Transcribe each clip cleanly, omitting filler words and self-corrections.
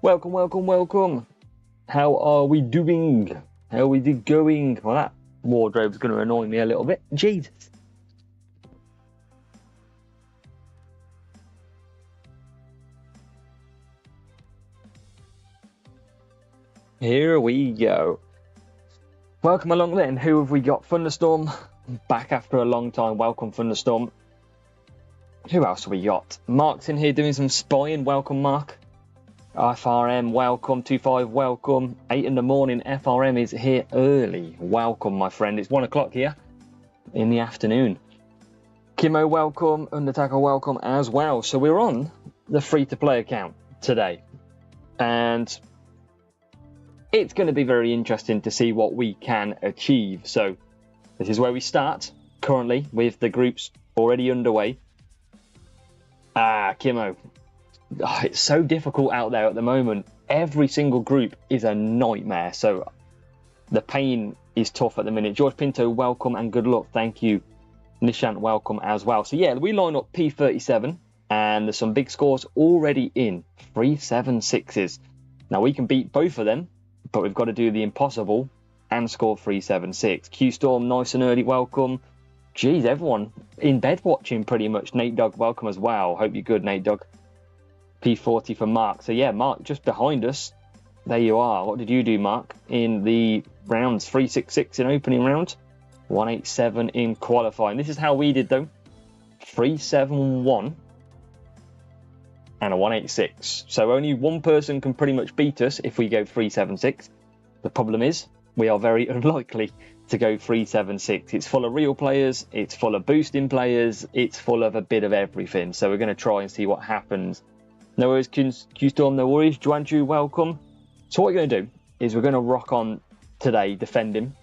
Welcome, welcome, welcome. How are we doing? How are we going? Well, that wardrobe's going to annoy me a little bit. Jesus. Here we go. Welcome along then. Who have we got? Thunderstorm. Back after a long time. Welcome, Thunderstorm. Who else have we got? Mark's in here doing some spying. Welcome, Mark. FRM, welcome. 25, welcome. 8 in the morning. FRM is here early. Welcome, my friend. It's 1 o'clock here in the afternoon. Kimo, welcome. Undertaker, welcome as well. So we're on the free-to-play account today. And it's going to be very interesting to see what we can achieve. So this is where we start currently with the groups already underway. Kimo. Oh, it's so difficult out there at the moment. Every single group is a nightmare. So the pain is tough at the minute. George Pinto, welcome and good luck. Thank you. Nishant, welcome as well. So yeah, we line up P37 and there's some big scores already in. 376s. Now we can beat both of them, but we've got to do the impossible and score 376. Q Storm, nice and early, welcome. Geez, everyone in bed watching pretty much. Nate Dog, welcome as well. Hope you're good, Nate Dog. P40 for Mark. So yeah, Mark just behind us. There you are. What did you do, Mark, in the rounds? 366 in opening round, 187 in qualifying. This is how we did though. 371 and a 186. So only one person can pretty much beat us if we go 376. The problem is we are very unlikely to go 376. It's full of real players, it's full of boosting players, it's full of a bit of everything. So we're going to try and see what happens. No worries, Q-Storm, no worries. Juanju, welcome. So what we're going to do is we're going to rock on today, defending.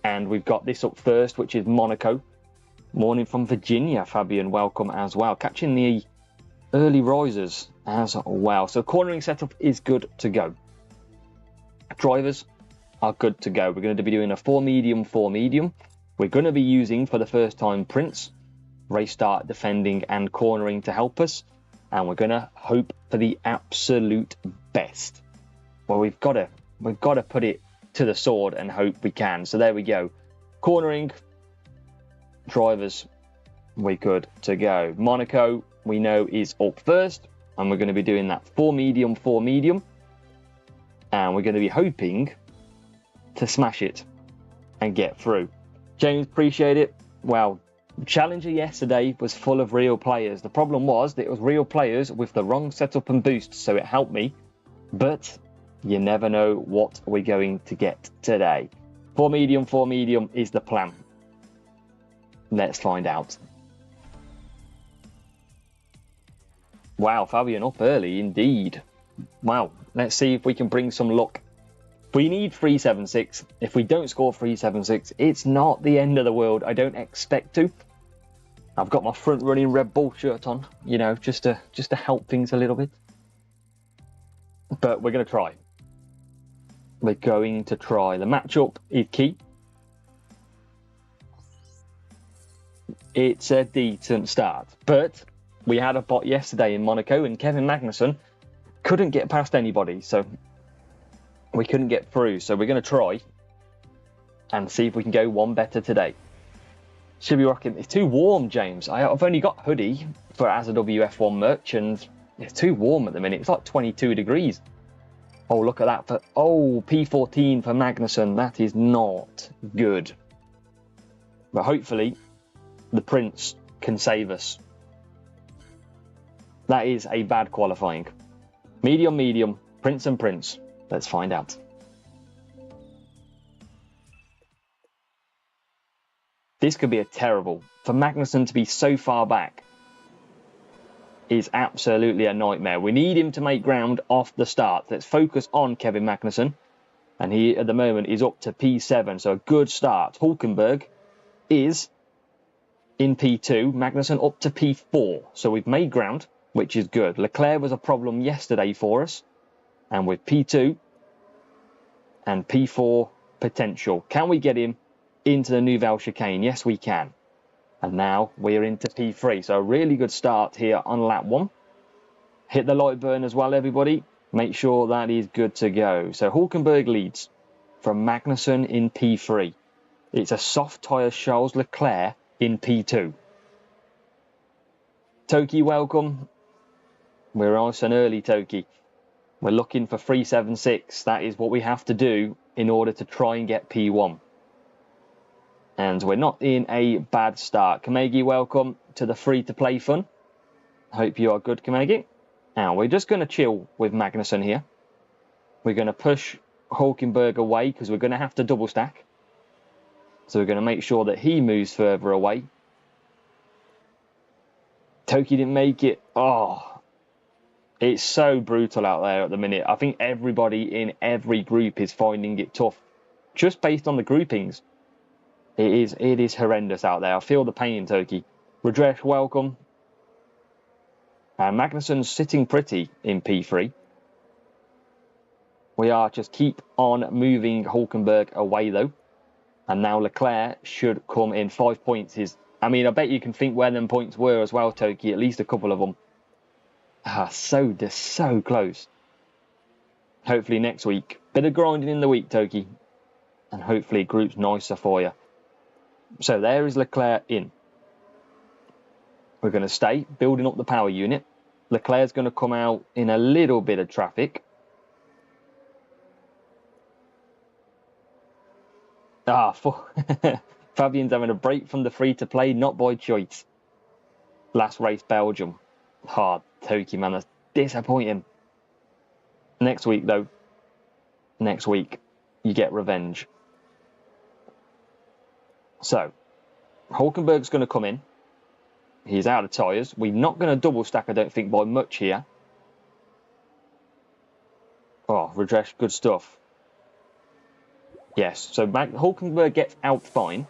And we've got this up first, which is Monaco. Morning from Virginia, Fabian, welcome as well. Catching the early risers as well. So cornering setup is good to go. Drivers are good to go. We're going to be doing a 4 medium, 4 medium. We're going to be using, for the first time, Prince, race start, defending and cornering to help us. And we're going to hope for the absolute best. Well, we've got to put it to the sword and hope we can. So there we go. Cornering, drivers, we're good to go. Monaco, we know, is up first. And we're going to be doing that 4 medium, 4 medium. And we're going to be hoping to smash it and get through. James, appreciate it. Well, Challenger yesterday was full of real players. The problem was that it was real players with the wrong setup and boost, so it helped me. But you never know what we're going to get today. 4 medium is the plan. Let's find out. Wow, Fabian up early indeed. Wow, let's see if we can bring some luck. We need 376. If we don't score 376, it's not the end of the world. I don't expect to. I've got my front running Red Bull shirt on, you know, just to help things a little bit. But we're going to try. We're going to try. The matchup is key. It's a decent start. But we had a bot yesterday in Monaco and Kevin Magnussen couldn't get past anybody. So we couldn't get through. So we're going to try and see if we can go one better today. Should be rocking. It's too warm, James. I've only got hoodie for as a WF1 merch, and it's too warm at the minute. It's like 22 degrees. Oh, look at that. P14 for Magnussen. That is not good. But hopefully, the Prince can save us. That is a bad qualifying. Medium, medium, Prince and Prince. Let's find out. This could be a terrible. For Magnussen to be so far back is absolutely a nightmare. We need him to make ground off the start. Let's focus on Kevin Magnussen. And he, at the moment, is up to P7. So a good start. Hulkenberg is in P2. Magnussen up to P4. So we've made ground, which is good. Leclerc was a problem yesterday for us. And with P2 and P4 potential. Can we get him into the Nouvelle chicane? Yes, we can. And now we're into P3. So a really good start here on lap 1. Hit the light burn as well, everybody. Make sure that is good to go. So Hulkenberg leads from Magnussen in P3. It's a soft tyre Charles Leclerc in P2. Toki, welcome. We're nice and early, Toki. We're looking for 376. That is what we have to do in order to try and get P1. And we're not in a bad start. Kamegi, welcome to the free-to-play fun. Hope you are good, Kamegi. Now, we're just going to chill with Magnussen here. We're going to push Hulkenberg away because we're going to have to double stack. So we're going to make sure that he moves further away. Toki didn't make it. Oh, it's so brutal out there at the minute. I think everybody in every group is finding it tough. Just based on the groupings. It is horrendous out there. I feel the pain, Toki. Rajesh, welcome. And Magnussen's sitting pretty in P3. We are just keep on moving Hulkenberg away, though. And now Leclerc should come in 5 points. I mean, I bet you can think where them points were as well, Toki. At least a couple of them. So close. Hopefully next week. Bit of grinding in the week, Toki. And hopefully group's nicer for you. So there is Leclerc in. We're going to stay, building up the power unit. Leclerc's going to come out in a little bit of traffic. Fabian's having a break from the free-to-play, not by choice. Last race, Belgium. Hard, Toki, man, that's disappointing. Next week, though. Next week, you get revenge. So, Hulkenberg's going to come in. He's out of tyres. We're not going to double stack, I don't think, by much here. Oh, Rajesh, good stuff. Yes, so Hulkenberg gets out fine.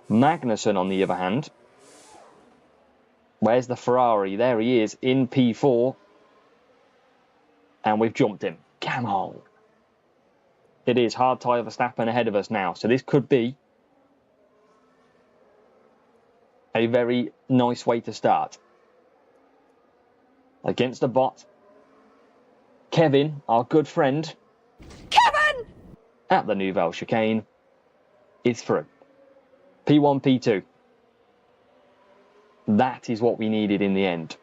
Magnussen, on the other hand. Where's the Ferrari? There he is in P4. And we've jumped him. Come on. It is hard tyre Verstappen ahead of us now. So this could be a very nice way to start. Against the bot. Kevin, our good friend. Kevin! At the Nouvelle chicane. Is through. P1, P2. That is what we needed in the end.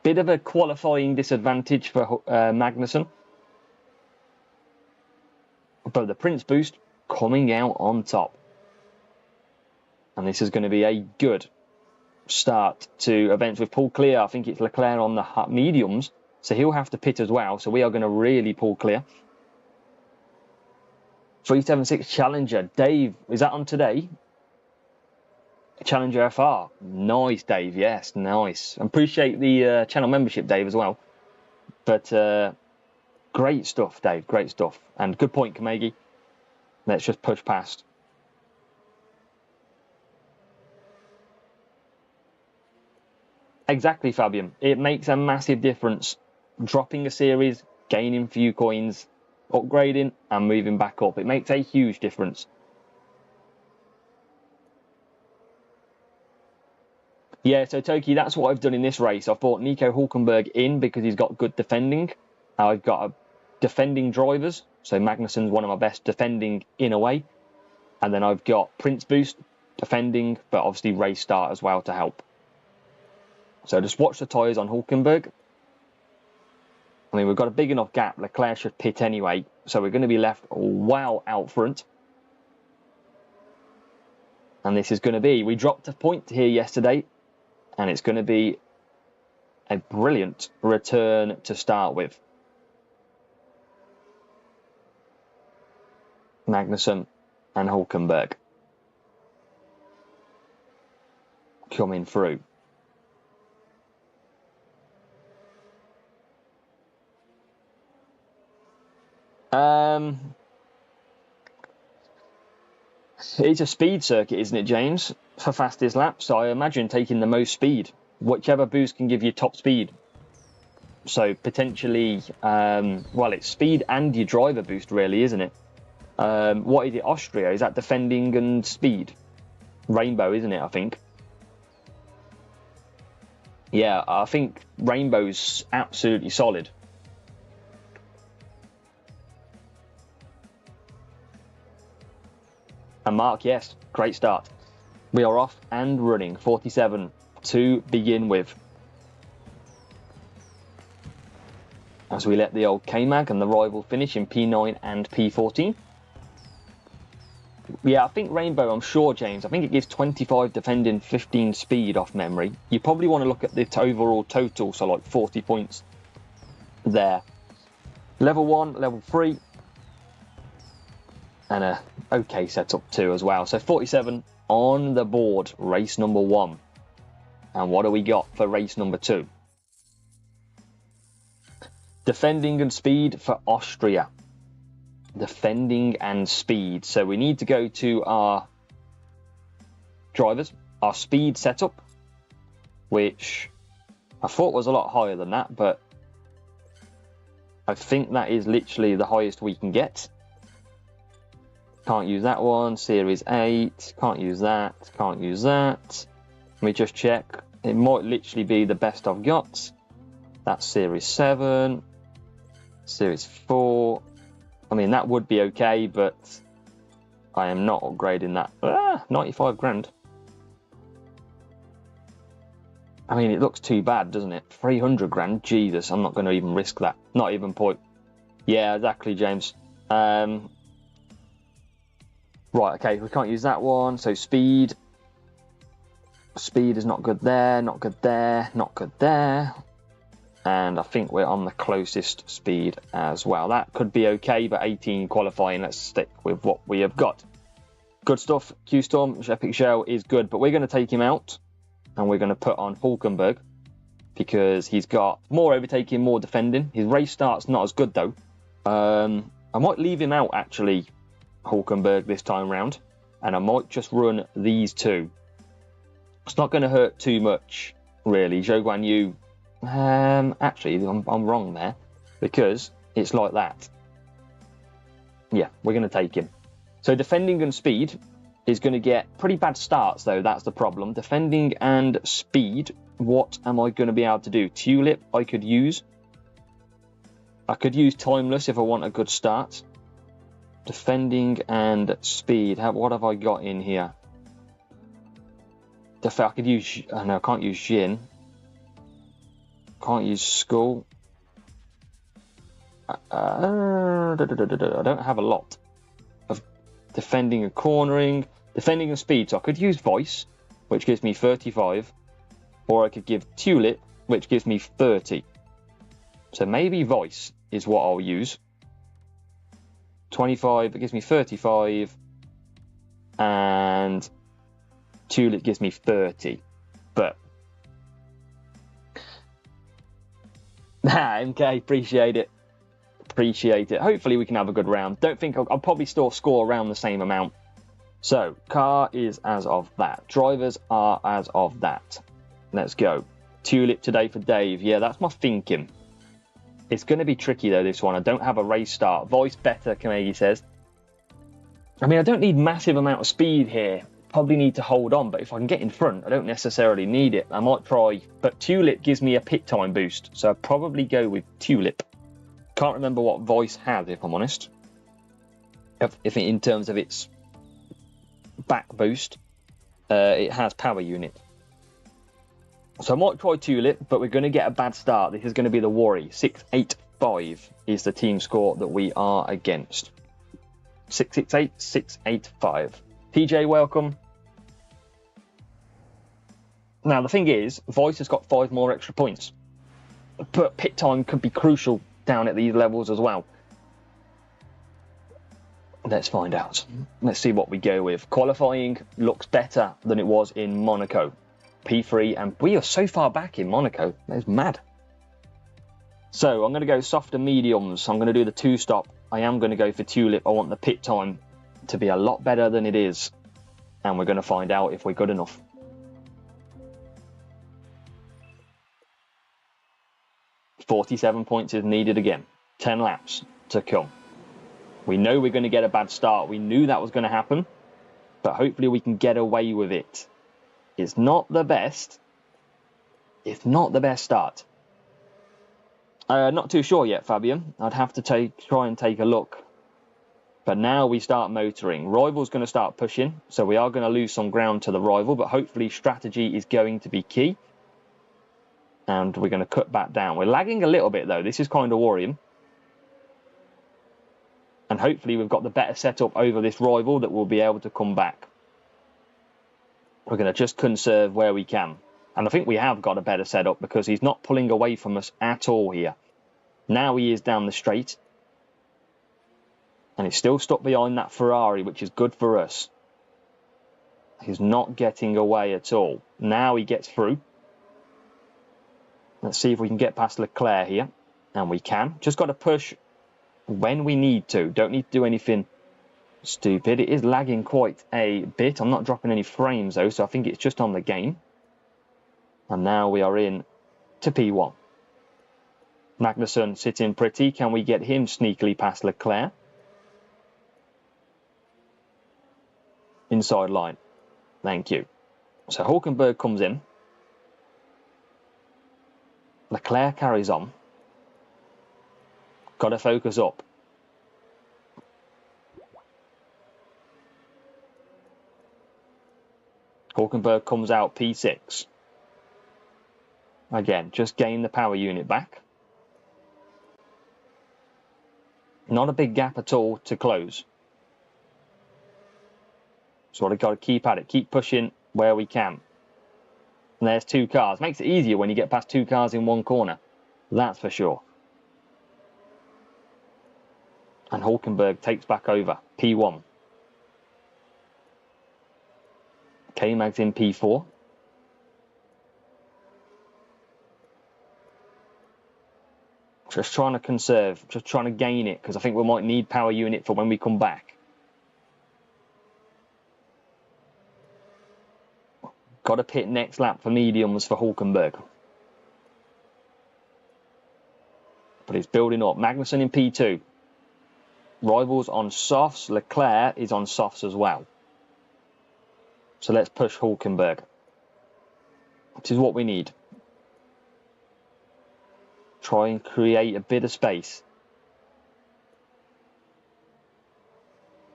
Bit of a qualifying disadvantage for Magnussen. But the Prince boost coming out on top. And this is going to be a good start to events with pull clear. I think it's Leclerc on the mediums. So he'll have to pit as well. So we are going to really pull clear. 376 Challenger. Dave, is that on today? Challenger FR. Nice, Dave. Yes, nice. Appreciate the channel membership, Dave, as well. But great stuff, Dave. Great stuff. And good point, Kamegi. Let's just push past. Exactly, Fabian. It makes a massive difference. Dropping a series, gaining a few coins, upgrading, and moving back up. It makes a huge difference. Yeah, so Toki, that's what I've done in this race. I've brought Nico Hulkenberg in because he's got good defending. I've got defending drivers. So Magnussen's one of my best defending in a way. And then I've got Prince Boost, defending, but obviously race start as well to help. So just watch the tyres on Hulkenberg. I mean, we've got a big enough gap. Leclerc should pit anyway. So we're going to be left well out front. And this is going to be... We dropped a point here yesterday. And it's going to be a brilliant return to start with. Magnussen and Hulkenberg coming through. It's a speed circuit, isn't it, James? For fastest lap, so I imagine taking the most speed. Whichever boost can give you top speed. So potentially, well, it's speed and your driver boost, really, isn't it? What is it? Austria? Is that defending and speed? Rainbow, isn't it, I think? Yeah, I think Rainbow's absolutely solid. And Mark, yes, great start. We are off and running. 47 to begin with. As we let the old K-Mag and the rival finish in P9 and P14. Yeah, I think Rainbow, I'm sure, James, I think it gives 25 defending, 15 speed off memory. You probably want to look at the overall total, so like 40 points there. Level 1, level 3, and a okay setup too as well. So 47 on the board, race number 1. And what do we got for race number 2? Defending and speed for Austria. Defending and speed. So we need to go to our drivers, our speed setup, which I thought was a lot higher than that, but I think that is literally the highest we can get. Can't use that one. Series 8. Can't use that. Can't use that. Let me just check. It might literally be the best I've got. That's Series 7. Series 4. I mean, that would be okay, but I am not upgrading that. 95 grand. I mean, it looks too bad, doesn't it? 300 grand. Jesus, I'm not going to even risk that. Not even point. Yeah, exactly, James. Right, okay, we can't use that one. So speed. Speed is not good there, not good there, not good there. And I think we're on the closest speed as well. That could be okay, but 18 qualifying. Let's stick with what we have got. Good stuff. Q-Storm, Epic Shell is good, but we're going to take him out. And we're going to put on Hulkenberg because he's got more overtaking, more defending. His race start's not as good, though. I might leave him out, actually, Hulkenberg, this time round. And I might just run these two. It's not going to hurt too much, really. Zhou Guan Yu... actually, I'm wrong there, because it's like that. Yeah, we're going to take him. So defending and speed is going to get pretty bad starts, though. That's the problem. Defending and speed, what am I going to be able to do? Tulip, I could use. I could use Timeless if I want a good start. Defending and speed. What have I got in here? I could use... Oh, no, I can't use Jin. Can't use Skull. I don't have a lot of defending and cornering. Defending and speed. So I could use Voice, which gives me 35. Or I could give Tulip, which gives me 30. So maybe Voice is what I'll use. 25, it gives me 35. And Tulip gives me 30. But MK, appreciate it. Appreciate it. Hopefully we can have a good round. Don't think I'll probably still score around the same amount. So, car is as of that. Drivers are as of that. Let's go. Tulip today for Dave. Yeah, that's my thinking. It's going to be tricky, though, this one. I don't have a race start. Voice better, Kamegi says. I mean, I don't need massive amount of speed here. Probably need to hold on, but if I can get in front, I don't necessarily need it. I might try, but Tulip gives me a pit time boost, so I'll probably go with Tulip. Can't remember what Voice has, if I'm honest. If in terms of its back boost, it has power unit. So I might try Tulip, but we're going to get a bad start. This is going to be the worry. 685 is the team score that we are against. 668, 685. TJ, welcome. Now, the thing is, Voice has got 5 more extra points. But pit time could be crucial down at these levels as well. Let's find out. Let's see what we go with. Qualifying looks better than it was in Monaco. P3, and we are so far back in Monaco. That's mad. So, I'm going to go soft and mediums. I'm going to do the 2-stop. I am going to go for Tulip. I want the pit time to be a lot better than it is, and we're going to find out if we're good enough. $47 points is needed again. 10 laps to come. We know we're going to get a bad start. We knew that was going to happen, but hopefully we can get away with it. It's not the best. It's not the best start. Not too sure yet, Fabian. I'd have to try and take a look But now we start motoring. Rival's going to start pushing, so we are going to lose some ground to the rival, but hopefully strategy is going to be key. And we're going to cut back down. We're lagging a little bit, though. This is kind of worrying. And hopefully we've got the better setup over this rival that we'll be able to come back. We're going to just conserve where we can. And I think we have got a better setup because he's not pulling away from us at all here. Now he is down the straight. And he's still stuck behind that Ferrari, which is good for us. He's not getting away at all. Now he gets through. Let's see if we can get past Leclerc here. And we can. Just got to push when we need to. Don't need to do anything stupid. It is lagging quite a bit. I'm not dropping any frames though, so I think it's just on the game. And now we are in to P1. Magnussen sitting pretty. Can we get him sneakily past Leclerc? Inside line. Thank you. So Hulkenberg comes in. Leclerc carries on. Got to focus up. Hulkenberg comes out P6. Again, just gain the power unit back. Not a big gap at all to close. So we've got to keep at it. Keep pushing where we can. And there's two cars. Makes it easier when you get past two cars in one corner. That's for sure. And Hulkenberg takes back over. P1. K-Mag's in P4. Just trying to conserve. Just trying to gain it. Because I think we might need power unit for when we come back. Got to pit next lap for mediums for Hulkenberg. But it's building up. Magnussen in P2. Rivals on softs. Leclerc is on softs as well. So let's push Hulkenberg. Which is what we need. Try and create a bit of space.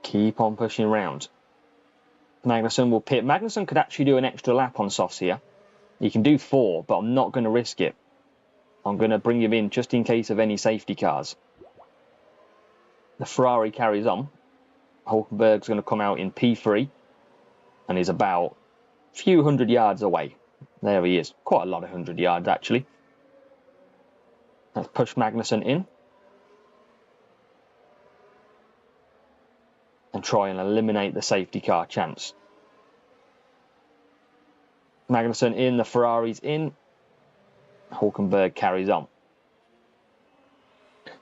Keep on pushing around. Magnussen will pit. Magnussen could actually do an extra lap on softs here. He can do 4, but I'm not going to risk it. I'm going to bring him in just in case of any safety cars. The Ferrari carries on. Hulkenberg's going to come out in P3. And he's about a few hundred yards away. There he is. Quite a lot of 100 yards, actually. Let's push Magnussen in. And try and eliminate the safety car chance. Magnussen in, the Ferrari's in. Hulkenberg carries on.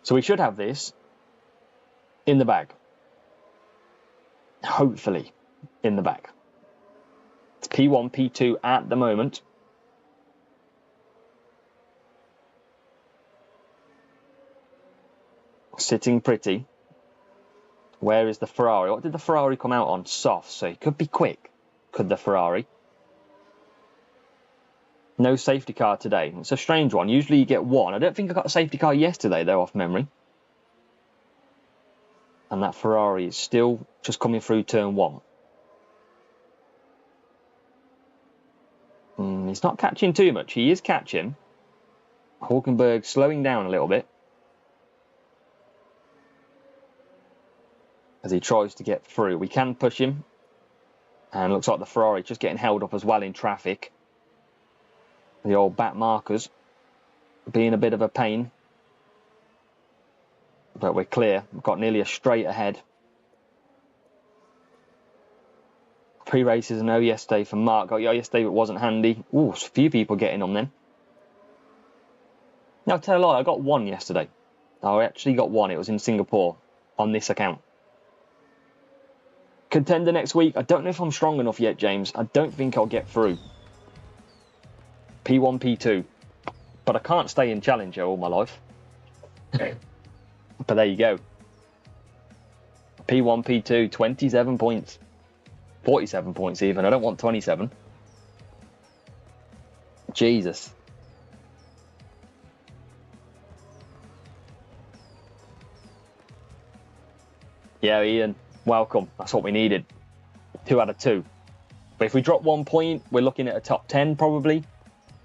So we should have this in the bag. Hopefully in the bag. It's P1, P2 at the moment. Sitting pretty. Where is the Ferrari? What did the Ferrari come out on? Soft, so it could be quick. Could the Ferrari? No safety car today. It's a strange one. Usually you get one. I don't think I got a safety car yesterday, though, off memory. And that Ferrari is still just coming through turn 1. He's not catching too much. He is catching. Hulkenberg slowing down a little bit. As he tries to get through. We can push him. And looks like the Ferrari just getting held up as well in traffic. The old back markers being a bit of a pain. But we're clear. We've got nearly a straight ahead. Pre-races a no yesterday for Mark. Got yesterday, but it wasn't handy. Ooh, a few people getting on then. Now, I'll tell you a lie, I got one yesterday. I actually got one. It was in Singapore on this account. Contender next week. I don't know if I'm strong enough yet, James. I don't think I'll get through. P1, P2. But I can't stay in Challenger all my life. But there you go. P1, P2, 27 points. 47 points even. I don't want 27. Jesus. Yeah, Ian, welcome. That's what we needed. 2 out of 2. But if we drop 1 point, we're looking at a top 10 probably.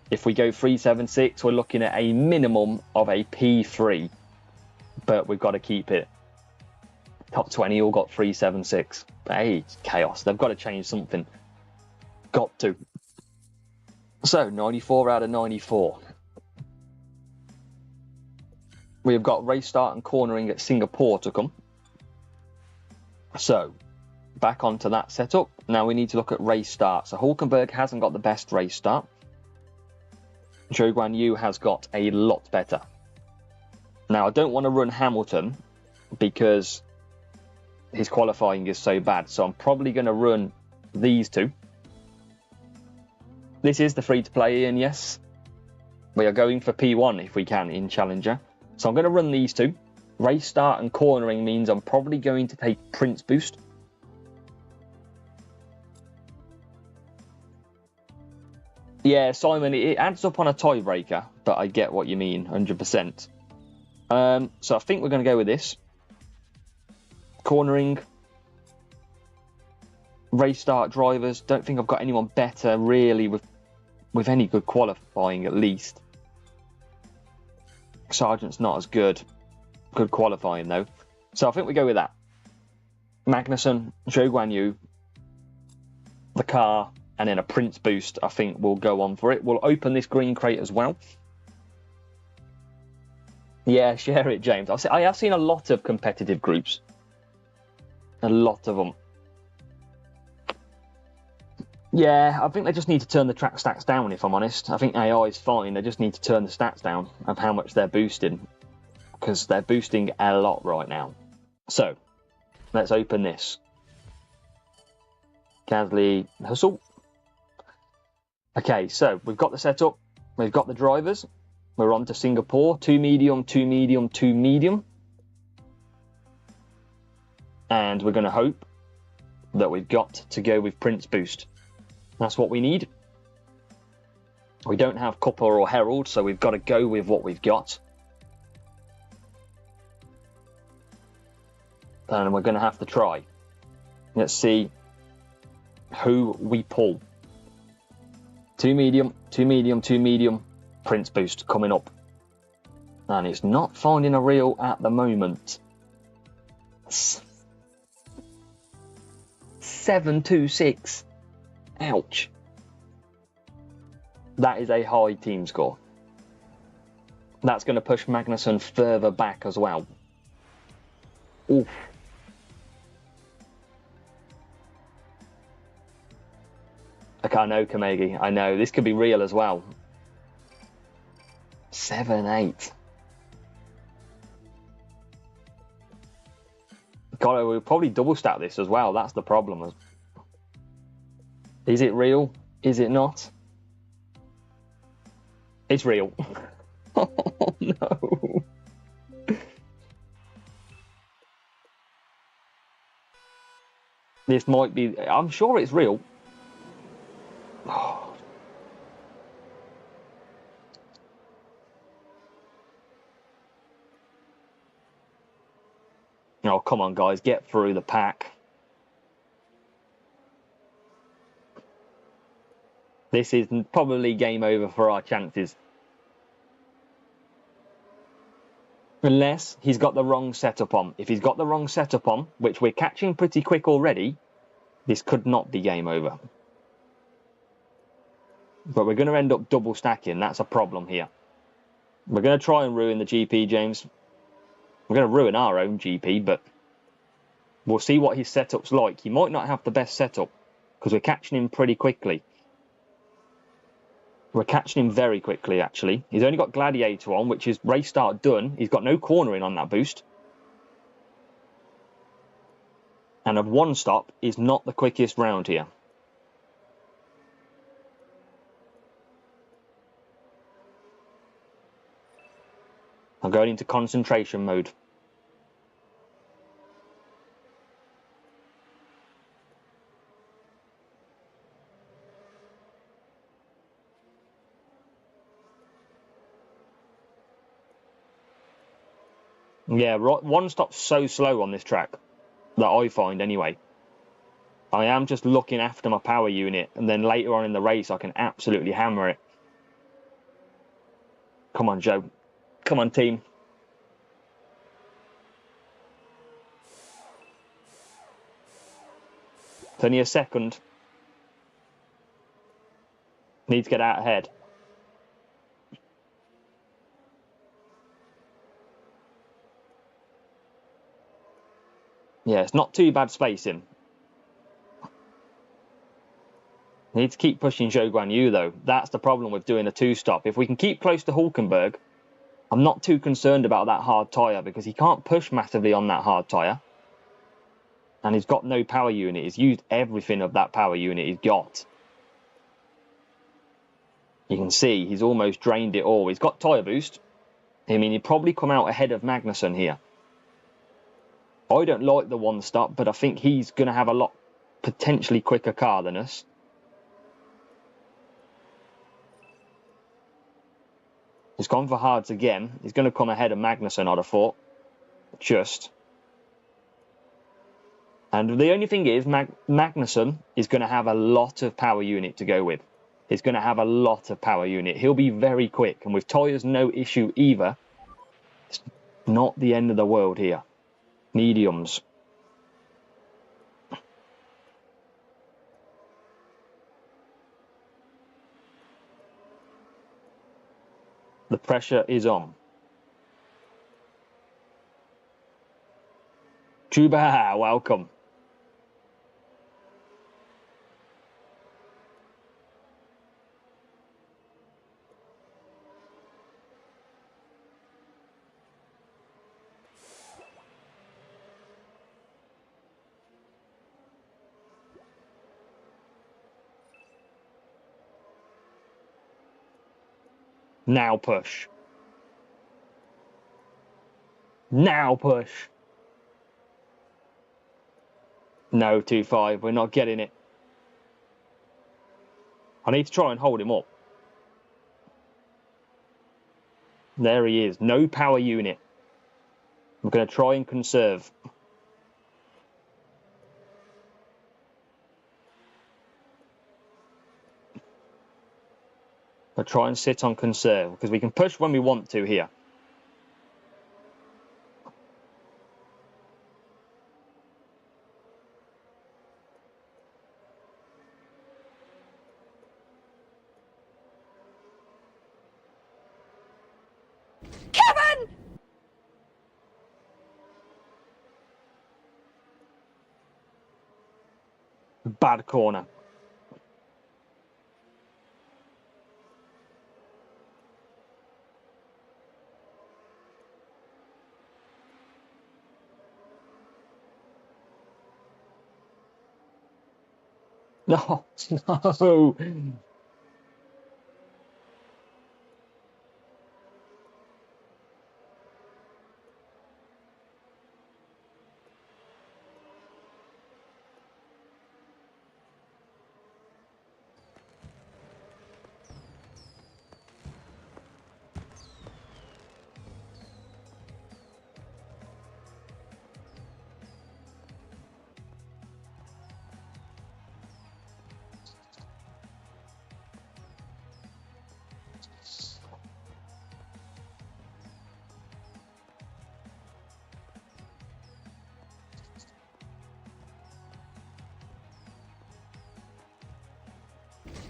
If we go 376, we're looking at a minimum of a P3. But we've got to keep it. Top 20 all got 376. Hey, it's chaos. They've got to change something. Got to. So, 94 out of 94. We've got race start and cornering at Singapore to come. So, back onto that setup. Now we need to look at race start. So, Hulkenberg hasn't got the best race start. Zhou Guanyu has got a lot better. Now, I don't want to run Hamilton because his qualifying is so bad. So I'm probably going to run these two. This is the free-to-play, and yes, we are going for P1 if we can in Challenger. So I'm going to run these two. Race start and cornering means I'm probably going to take Prince Boost. Yeah, Simon, it adds up on a tiebreaker, but I get what you mean, 100%. So I think we're going to go with this. Cornering. Race start drivers. Don't think I've got anyone better, really, with any good qualifying, at least. Sargent's not as good. Good qualifying, though. So I think we go with that. Magnussen, Zhou Guanyu, the car, and then a Prince Boost, I think we'll go on for it. We'll open this green crate as well. Yeah, share it, James. I have seen a lot of competitive groups. A lot of them. Yeah, I think they just need to turn the track stats down, if I'm honest. I think AI is fine. They just need to turn the stats down of how much they're boosting. Because they're boosting a lot right now. So, let's open this. Gasly, Hustle. Okay, so we've got the setup. We've got the drivers. We're on to Singapore. 2 medium, 2 medium, 2 medium. And we're going to hope that we've got to go with Prince Boost. That's what we need. We don't have Copper or Herald, so we've got to go with what we've got. And we're going to have to try. Let's see who we pull. 2 medium, 2 medium, 2 medium. Prince Boost coming up. And it's not finding a reel at the moment. 726. Ouch. That is a high team score. That's going to push Magnussen further back as well. Oof. I know, Kamegi. I know. This could be real as well. 7-8. God, we'll probably double stack this as well. That's the problem. Is it real? Is it not? It's real. Oh, no. This might be... I'm sure it's real. Oh. Oh, come on, guys. Get through the pack. This is probably game over for our chances. Unless he's got the wrong setup on. If he's got the wrong setup on, which we're catching pretty quick already, this could not be game over. But we're going to end up double stacking. That's a problem here. We're going to try and ruin the GP, James. We're going to ruin our own GP, but we'll see what his setup's like. He might not have the best setup because we're catching him pretty quickly. We're catching him very quickly, actually. He's only got Gladiator on, which is race start done. He's got no cornering on that boost. And a one stop is not the quickest round here. I'm going into concentration mode. Yeah, right. One stop's so slow on this track. that I find anyway. I am just looking after my power unit, and then later on in the race I can absolutely hammer it. Come on, Joe. Come on, team. It's only a second. Need to get out ahead. Yeah, it's not too bad spacing. Need to keep pushing Zhou Guanyu, though. That's the problem with doing a two-stop. If we can keep close to Hulkenberg, I'm not too concerned about that hard tyre, because he can't push massively on that hard tyre. And he's got no power unit. He's used everything of that power unit he's got. You can see he's almost drained it all. He's got tyre boost. I mean, he'd probably come out ahead of Magnussen here. I don't like the one stop, but I think he's going to have a lot potentially quicker car than us. He's gone for hards again. He's going to come ahead of Magnussen, I'd have thought. Just. And the only thing is, Magnussen is going to have a lot of power unit to go with. He's going to have a lot of power unit. He'll be very quick. And with tyres, no issue either. It's not the end of the world here. Mediums. The pressure is on. Chuba, welcome. Now push. Now push. No, 2-5. We're not getting it. I need to try and hold him up. There he is. No power unit. I'm going to try and conserve. I'll try and sit on conserve, because we can push when we want to here. Kevin! Bad corner. No, no.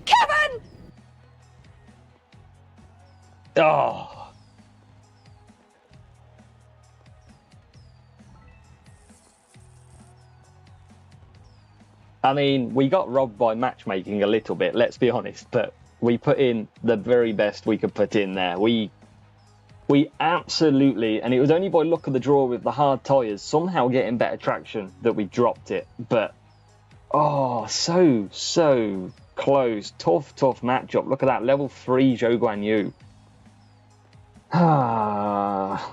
Kevin! Oh. I mean, we got robbed by matchmaking a little bit, let's be honest, but we put in the very best we could put in there. We absolutely, and it was only by luck of the draw with the hard tyres, somehow getting better traction, that we dropped it. But, oh, so close. Tough matchup. Look at that. Level 3 Zhou Guanyu. Ah.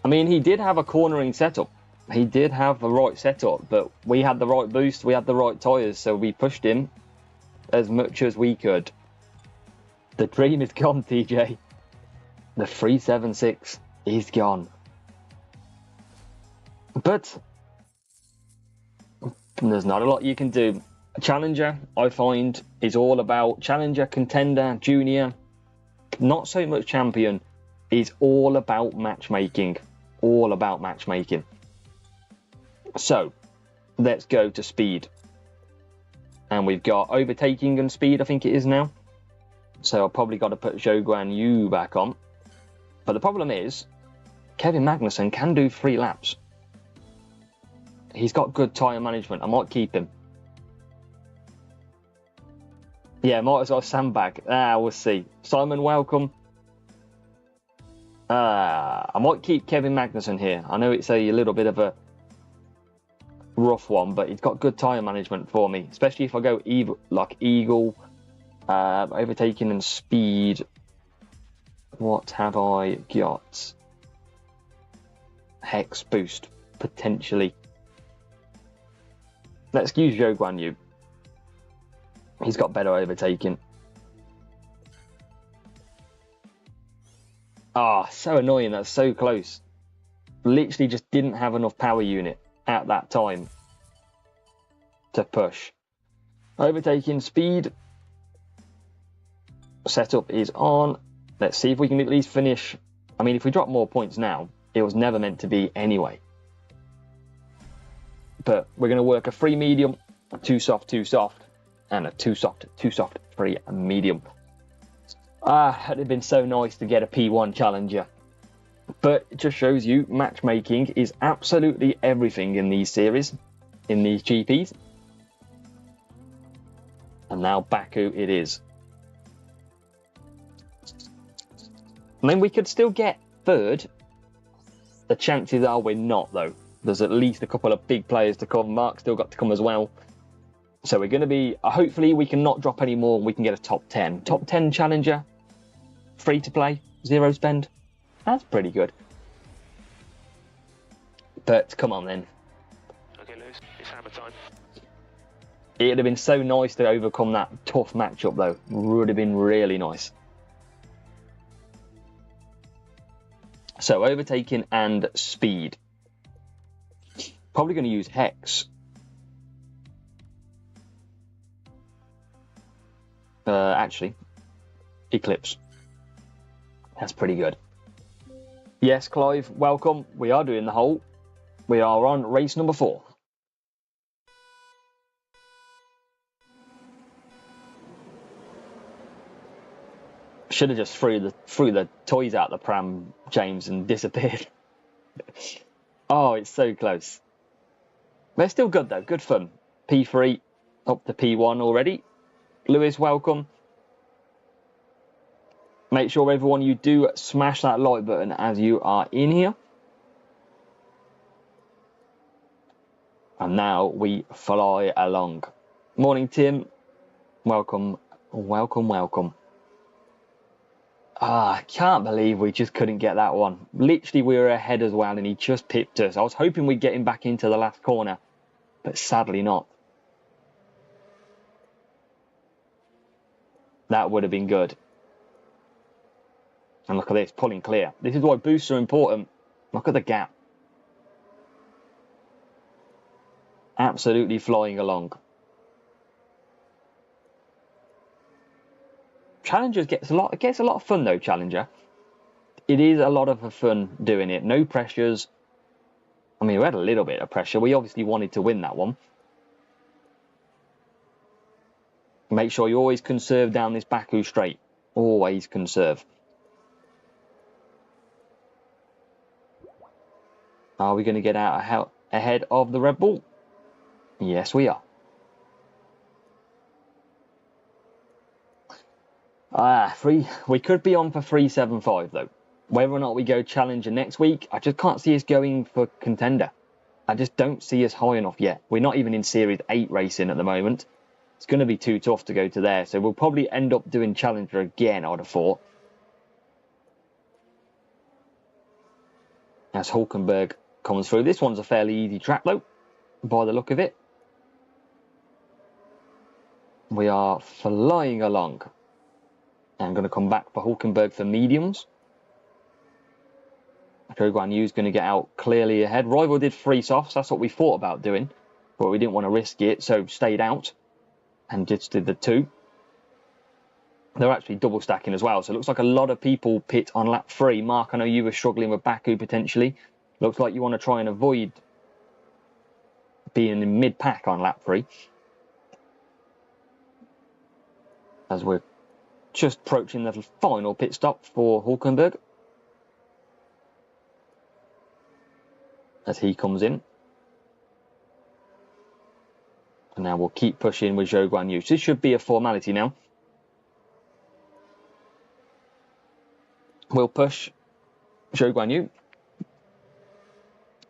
I mean, he did have a cornering setup. He did have the right setup, but we had the right boost, we had the right tyres, so we pushed him. as much as we could. The dream is gone, TJ. The 376 is gone. But there's not a lot you can do. Challenger, I find, is all about challenger, contender, junior. Not so much champion. Is all about matchmaking. All about matchmaking. So, let's go to speed. And we've got overtaking and speed, I think it is now. So I've probably got to put Zhou Guan Yu back on. But the problem is, Kevin Magnussen can do 3 laps. He's got good tyre management. I might keep him. Yeah, might as well sandbag. We'll see. Simon, welcome. I might keep Kevin Magnussen here. I know it's a little bit of a rough one, but he's got good tyre management for me. Especially if I go Eagle, overtaking and speed. What have I got? Hex boost, potentially. Let's use Zhou Guan Yu. He's got better overtaking. So annoying. That's so close. Literally just didn't have enough power unit at that time to push. Overtaking speed. Setup is on. Let's see if we can at least finish. I mean, if we drop more points now, it was never meant to be anyway. But we're going to work a 3 medium, a 2 soft, and a 2 soft, 3 medium. It'd have been so nice to get a P1 challenger. But it just shows you matchmaking is absolutely everything in these series, in these GPs. And now Baku it is. I mean, we could still get 3rd. The chances are we're not, though. There's at least a couple of big players to come. Mark's still got to come as well. So we're going to be... hopefully we can not drop any more and we can get a top 10. Top 10 challenger. Free to play. 0 spend. That's pretty good. But come on then. Okay, Lewis, it's hammer time. It'd have been so nice to overcome that tough matchup, though. Would have been really nice. So, overtaking and speed. Probably going to use Hex. Actually, Eclipse. That's pretty good. Yes, Clive, welcome. We are doing the whole. We are on race number 4. Should have just threw the toys out the pram, James, and disappeared. Oh, it's so close. They're still good though, good fun. P3 up to P1 already. Lewis, welcome. Make sure everyone you do smash that like button as you are in here. And now we fly along. Morning, Tim. Welcome, welcome, welcome. I can't believe we just couldn't get that one. Literally, we were ahead as well, and he just pipped us. I was hoping we'd get him back into the last corner, but sadly not. That would have been good. And look at this, pulling clear. This is why boosts are important. Look at the gap. Absolutely flying along. Challenger gets a lot of fun though, Challenger. It is a lot of fun doing it. No pressures. I mean, we had a little bit of pressure. We obviously wanted to win that one. Make sure you always conserve down this Baku straight. Always conserve. Are we going to get out ahead of the Red Bull? Yes, we are. We could be on for 375 though. Whether or not we go Challenger next week, I just can't see us going for Contender. I just don't see us high enough yet. We're not even in Series 8 racing at the moment. It's going to be too tough to go to there. So we'll probably end up doing Challenger again, I would have thought. As Hulkenberg comes through. This one's a fairly easy track though, by the look of it. We are flying along. I'm going to come back for Hulkenberg for mediums. Zhou Guanyu is going to get out clearly ahead. Rival did 3 softs. That's what we thought about doing, but we didn't want to risk it, so stayed out and just did the 2. They're actually double stacking as well, so it looks like a lot of people pit on lap 3. Mark, I know you were struggling with Baku potentially. Looks like you want to try and avoid being in mid-pack on lap 3. As we're just approaching the final pit stop for Hulkenberg. As he comes in. And now we'll keep pushing with Zhou Guanyu. This should be a formality now. We'll push Zhou Guanyu.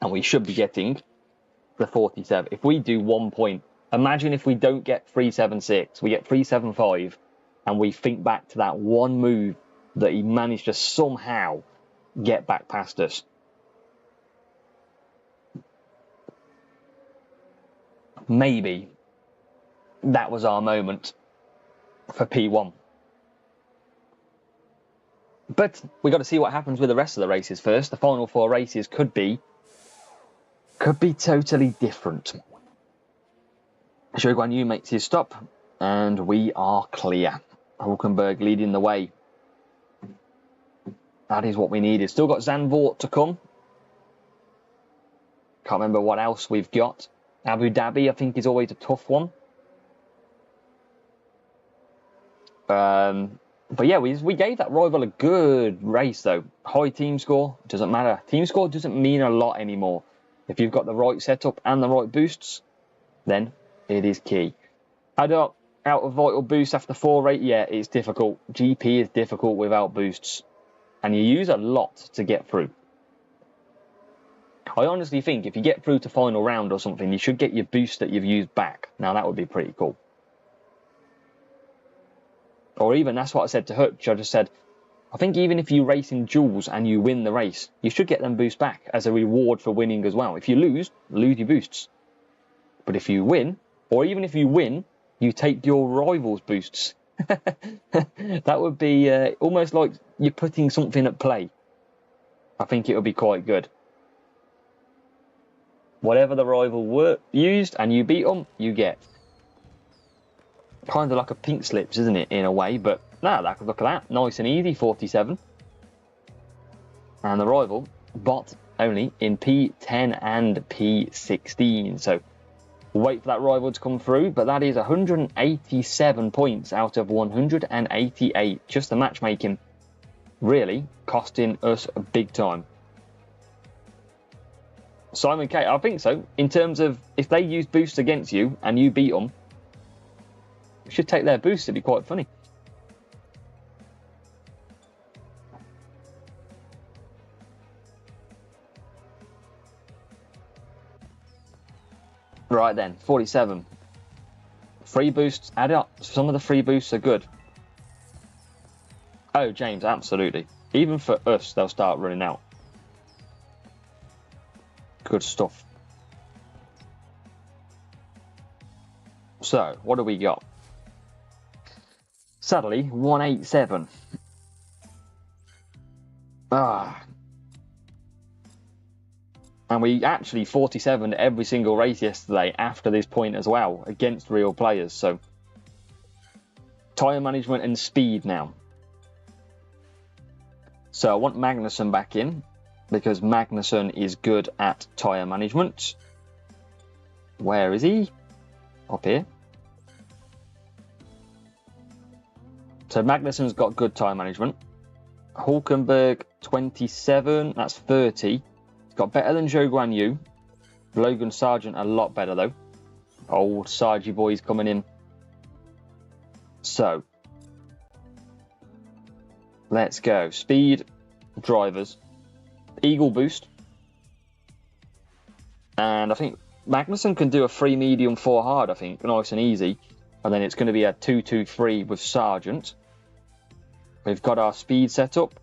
And we should be getting the 47. If we do 1 point, imagine if we don't get 376, we get 375, and we think back to that one move that he managed to somehow get back past us. Maybe that was our moment for P1. But we got to see what happens with the rest of the races first. The final 4 races could be totally different. Zhou Guanyu makes his stop, and we are clear. Hulkenberg leading the way. That is what we needed. Still got Zandvoort to come. Can't remember what else we've got. Abu Dhabi, I think, is always a tough one. But yeah, we gave that rival a good race, though. High team score, doesn't matter. Team score doesn't mean a lot anymore. If you've got the right setup and the right boosts, then it is key. Out of vital boost after 4 rate, yeah, it's difficult. GP is difficult without boosts. And you use a lot to get through. I honestly think if you get through to final round or something, you should get your boost that you've used back. Now, that would be pretty cool. Or even, that's what I said to Hutch. I just said, I think even if you race in duels and you win the race, you should get them boosts back as a reward for winning as well. If you lose your boosts. But if you win, or even if you win, you take your rival's boosts. That would be almost like you're putting something at play. I think it would be quite good. Whatever the rival used and you beat them, you get. Kind of like a pink slips, isn't it, in a way? But nah, look at that. Nice and easy, 47. And the rival, bot only in P10 and P16. So we'll wait for that rival to come through. But that is 187 points out of 188. Just the matchmaking really costing us a big time. Simon K, I think so. In terms of if they use boosts against you and you beat them, you should take their boosts. It'd be quite funny. Right then, 47. Free boosts, add up. Some of the free boosts are good. Oh, James, absolutely. Even for us, they'll start running out. Good stuff. So, what do we got? Sadly, 187. And we actually 47 every single race yesterday after this point as well, against real players. So, tyre management and speed now. So, I want Magnussen back in, because Magnussen is good at tyre management. Where is he? Up here. So Magnussen's got good tyre management. Hulkenberg, 27. That's 30. He's got better than Zhou Guanyu. Logan Sargent a lot better, though. Old Sargi boys coming in. So, let's go. Speed, drivers. Eagle boost. And I think Magnussen can do a 3 medium 4 hard, I think. Nice and easy. And then it's going to be a 2-2-3 with Sargent. We've got our speed set up.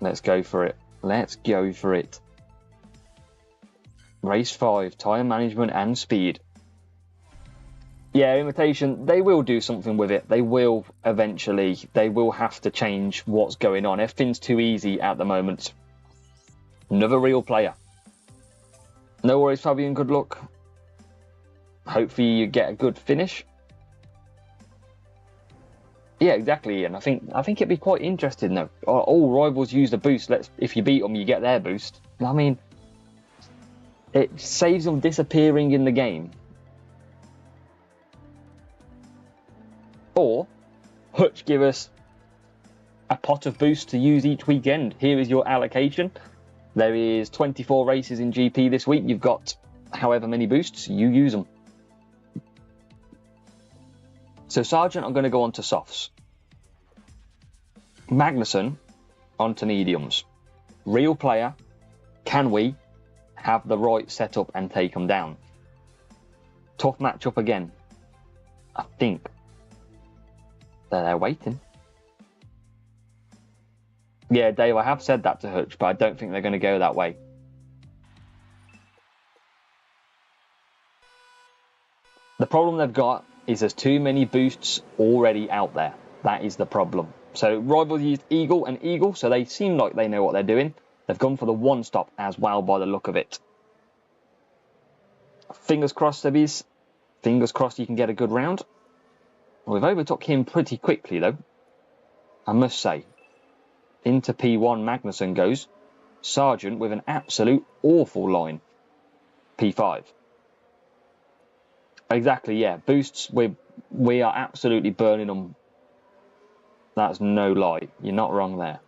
Let's go for it. Let's go for it. Race 5, tyre management and speed. Yeah, imitation, they will do something with it. They will eventually. They will have to change what's going on. Everything's too easy at the moment. Another real player. No worries, Fabian. Good luck. Hopefully you get a good finish. Yeah, exactly, Ian. I think it'd be quite interesting though. All rivals use the boost. If you beat them, you get their boost. I mean, it saves them disappearing in the game. Or Hutch give us a pot of boost to use each weekend. Here is your allocation. There is 24 races in GP this week. You've got however many boosts, you use them. So Sargent, I'm going to go on to softs. Magnussen onto mediums. Real player. Can we have the right setup and take them down? Tough matchup again. I think they're waiting. Yeah, Dave, I have said that to Hutch, but I don't think they're going to go that way. The problem they've got is there's too many boosts already out there. That is the problem. So rivals used Eagle and Eagle, so they seem like they know what they're doing. They've gone for the one stop as well by the look of it. Fingers crossed, Sebbies. Fingers crossed you can get a good round. We've overtook him pretty quickly though, I must say. Into P1 Magnussen goes. Sargent with an absolute awful line. P5. Exactly, yeah. Boosts, we are absolutely burning them. That's no lie. You're not wrong there.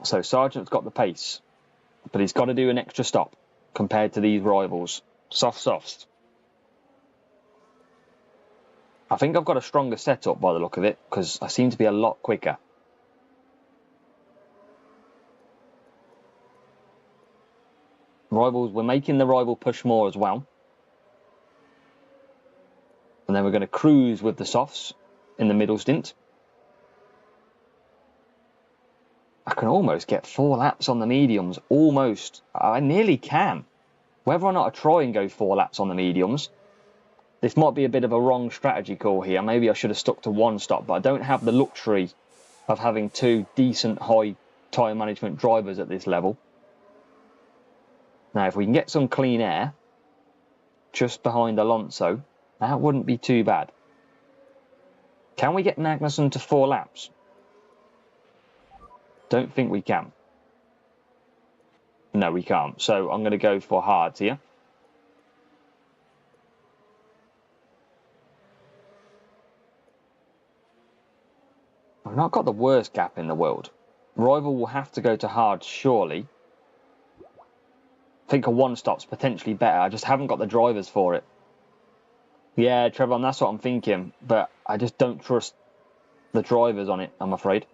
So Sargent's got the pace, but he's got to do an extra stop compared to these rivals. Softs. I think I've got a stronger setup by the look of it, because I seem to be a lot quicker. Rivals, we're making the rival push more as well. And then we're going to cruise with the softs in the middle stint. I can almost get 4 laps on the mediums. Almost. I nearly can. Whether or not I try and go 4 laps on the mediums, this might be a bit of a wrong strategy call here. Maybe I should have stuck to one stop, but I don't have the luxury of having 2 decent high tyre management drivers at this level. Now, if we can get some clean air just behind Alonso, that wouldn't be too bad. Can we get Magnussen to 4 laps? Don't think we can. No, we can't. So I'm going to go for hards here. I've not got the worst gap in the world. Rival will have to go to hard, surely. I think a one stop's potentially better. I just haven't got the drivers for it. Yeah, Trevor, that's what I'm thinking. But I just don't trust the drivers on it, I'm afraid.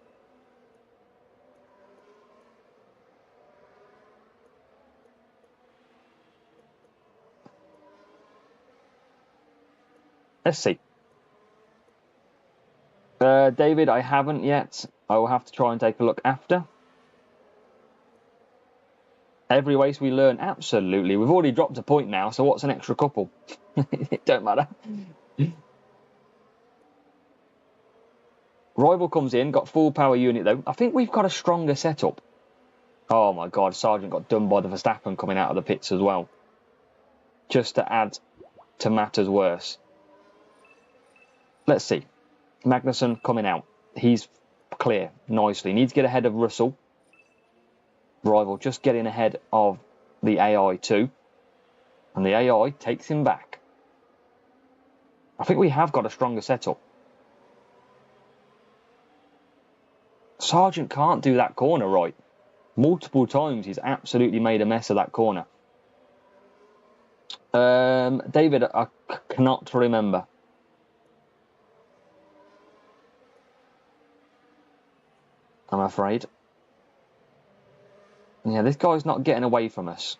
Let's see. David, I haven't yet. I will have to try and take a look after. Every race we learn, absolutely. We've already dropped a point now, so what's an extra couple? It don't matter. Rival comes in, got full power unit though. I think we've got a stronger setup. Oh my God, Sargent got done by the Verstappen coming out of the pits as well. Just to add to matters worse. Let's see. Magnussen coming out. He's clear nicely. Needs to get ahead of Russell. Rival just getting ahead of the AI too. And the AI takes him back. I think we have got a stronger setup. Sargent can't do that corner right. Multiple times he's absolutely made a mess of that corner. David, I cannot remember. I'm afraid. Yeah, this guy's not getting away from us.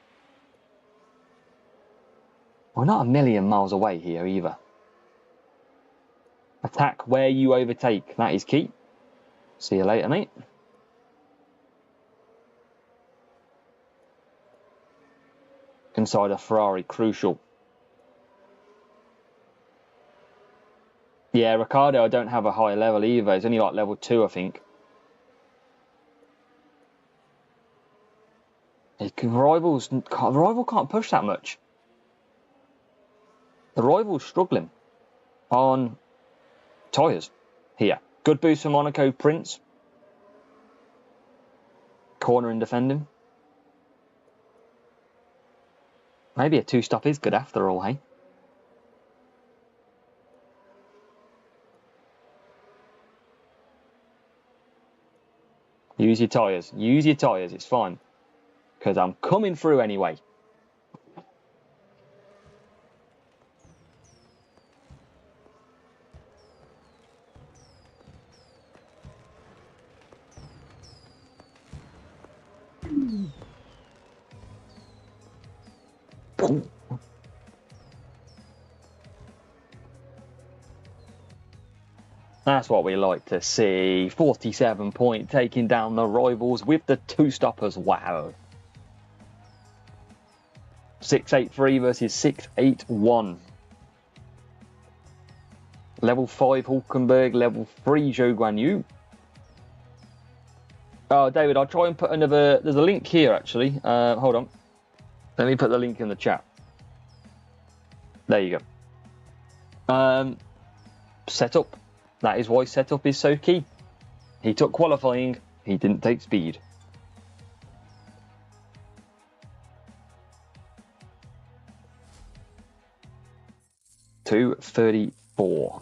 We're not a million miles away here either. Attack where you overtake. That is key. See you later, mate. inside a Ferrari, crucial. Yeah, Ricciardo, I don't have a high level either. It's only like level 2, I think. The rival can't push that much. The rival's struggling on tyres here. Good boost for Monaco Prince. Corner and defending. Maybe a 2-stop is good after all, hey? Use your tyres. Use your tyres. It's fine. Because I'm coming through anyway. That's what we like to see. 47 point, taking down the rivals with the 2-stoppers. Wow. 683 versus 681. Level 5 Hulkenberg, level 3 Zhou Guanyu. Oh, David, I'll try and put another... There's a link here, actually. Hold on. Let me put the link in the chat. There you go. Setup. That is why setup is so key. He took qualifying. He didn't take speed. .234.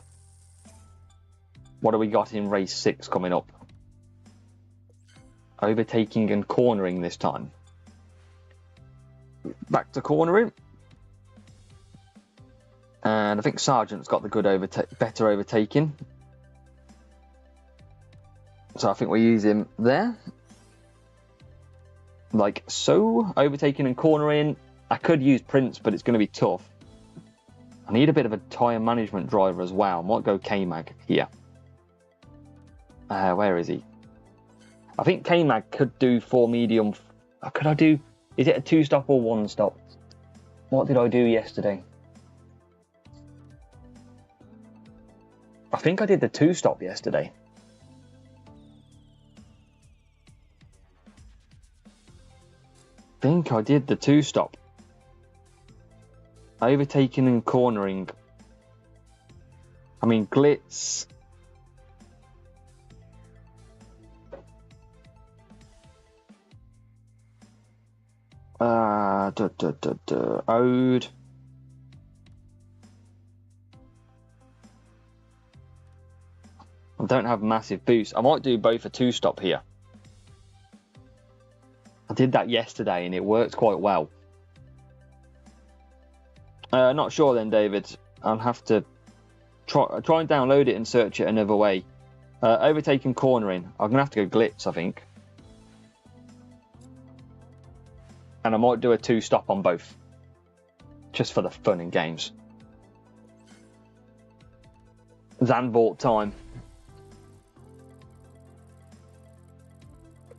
What do we got in race 6 coming up? Overtaking and cornering this time. Back to cornering. And I think Sargent's got the good better overtaking. So I think we use him there. Like so. Overtaking and cornering. I could use Prince, but it's going to be tough. I need a bit of a tyre management driver as well. I might go K-Mag here. Where is he? I think K-Mag could do 4 medium. Could I do... Is it a 2-stop or 1-stop? What did I do yesterday? I think I did the 2-stop yesterday. I think I did the 2-stop. Overtaking and cornering. I mean, Glitz. Ode. I don't have massive boost. I might do both a 2-stop here. I did that yesterday and it worked quite well. Not sure then, David. I'll have to try and download it and search it another way. Overtaking cornering. I'm going to have to go Glitz, I think. And I might do a 2-stop on both. Just for the fun and games. Zandvoort time.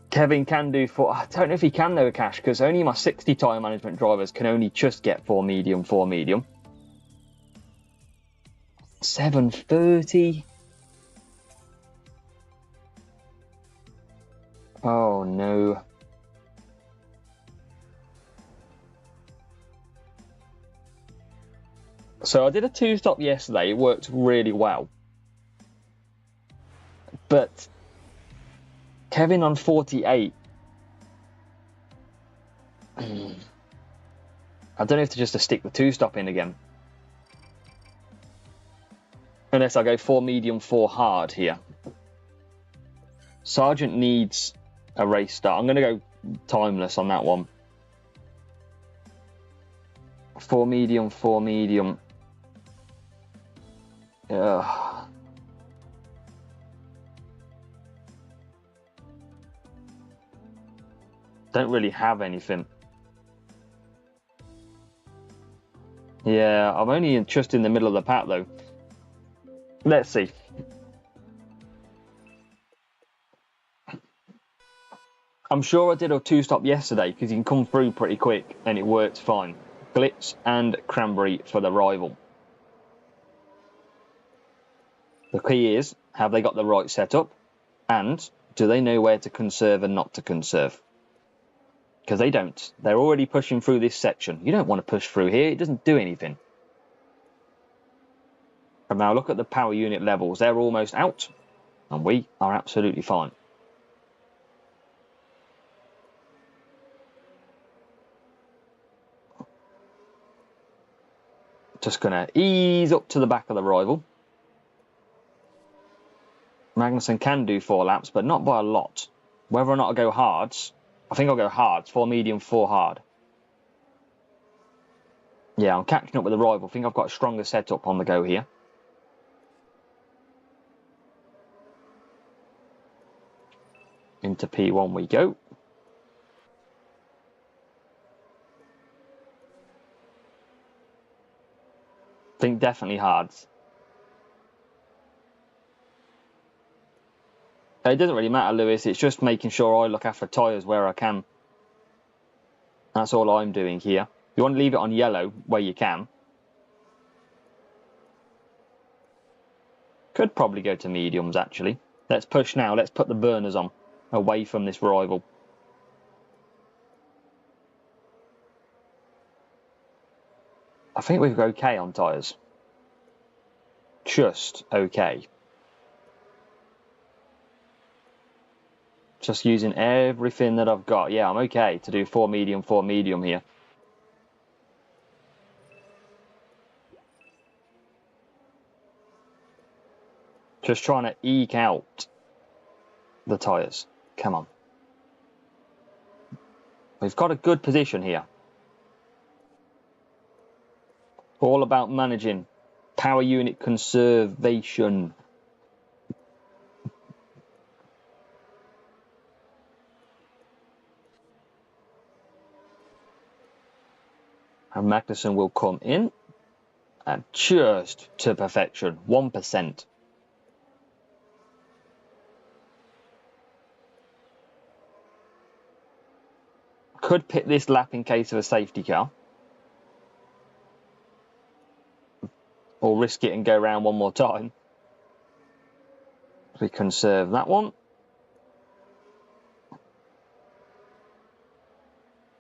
Kevin can do 4. I don't know if he can though, Cash, because only my 60 tyre management drivers can only just get 4 medium, 4 medium. 730. Oh no. So I did a 2-stop yesterday. It worked really well. But Kevin on 48. I don't know if to stick the 2-stop in again. Unless I go 4 medium, 4 hard here. Sargent needs a race start. I'm going to go timeless on that one. 4 medium, 4 medium. Ugh. Don't really have anything. Yeah, I'm only just in the middle of the pack though. Let's see. I'm sure I did a 2-stop yesterday because you can come through pretty quick and it works fine. Glitz and Cranberry for the rival. The key is, have they got the right setup? And do they know where to conserve and not to conserve? Because they don't. They're already pushing through this section. You don't want to push through here. It doesn't do anything. And now look at the power unit levels. They're almost out. And we are absolutely fine. Just going to ease up to the back of the rival. Magnussen can do 4 laps, but not by a lot. Whether or not I go hards, I think I'll go hards. 4 medium, 4 hard. Yeah, I'm catching up with the rival. I think I've got a stronger setup on the go here. Into P1 we go. I think definitely hards. It doesn't really matter, Lewis. It's just making sure I look after tyres where I can. That's all I'm doing here. You want to leave it on yellow where you can. Could probably go to mediums, actually. Let's push now. Let's put the burners on, away from this rival. I think we're okay on tyres. Just okay. Just using everything that I've got. Yeah, I'm okay to do 4 medium here. Just trying to eke out the tyres. Come on. We've got a good position here. All about managing power unit conservation. And Magnussen will come in and just to perfection, 1%. Could pit this lap in case of a safety car. Or risk it and go around one more time. We conserve that one.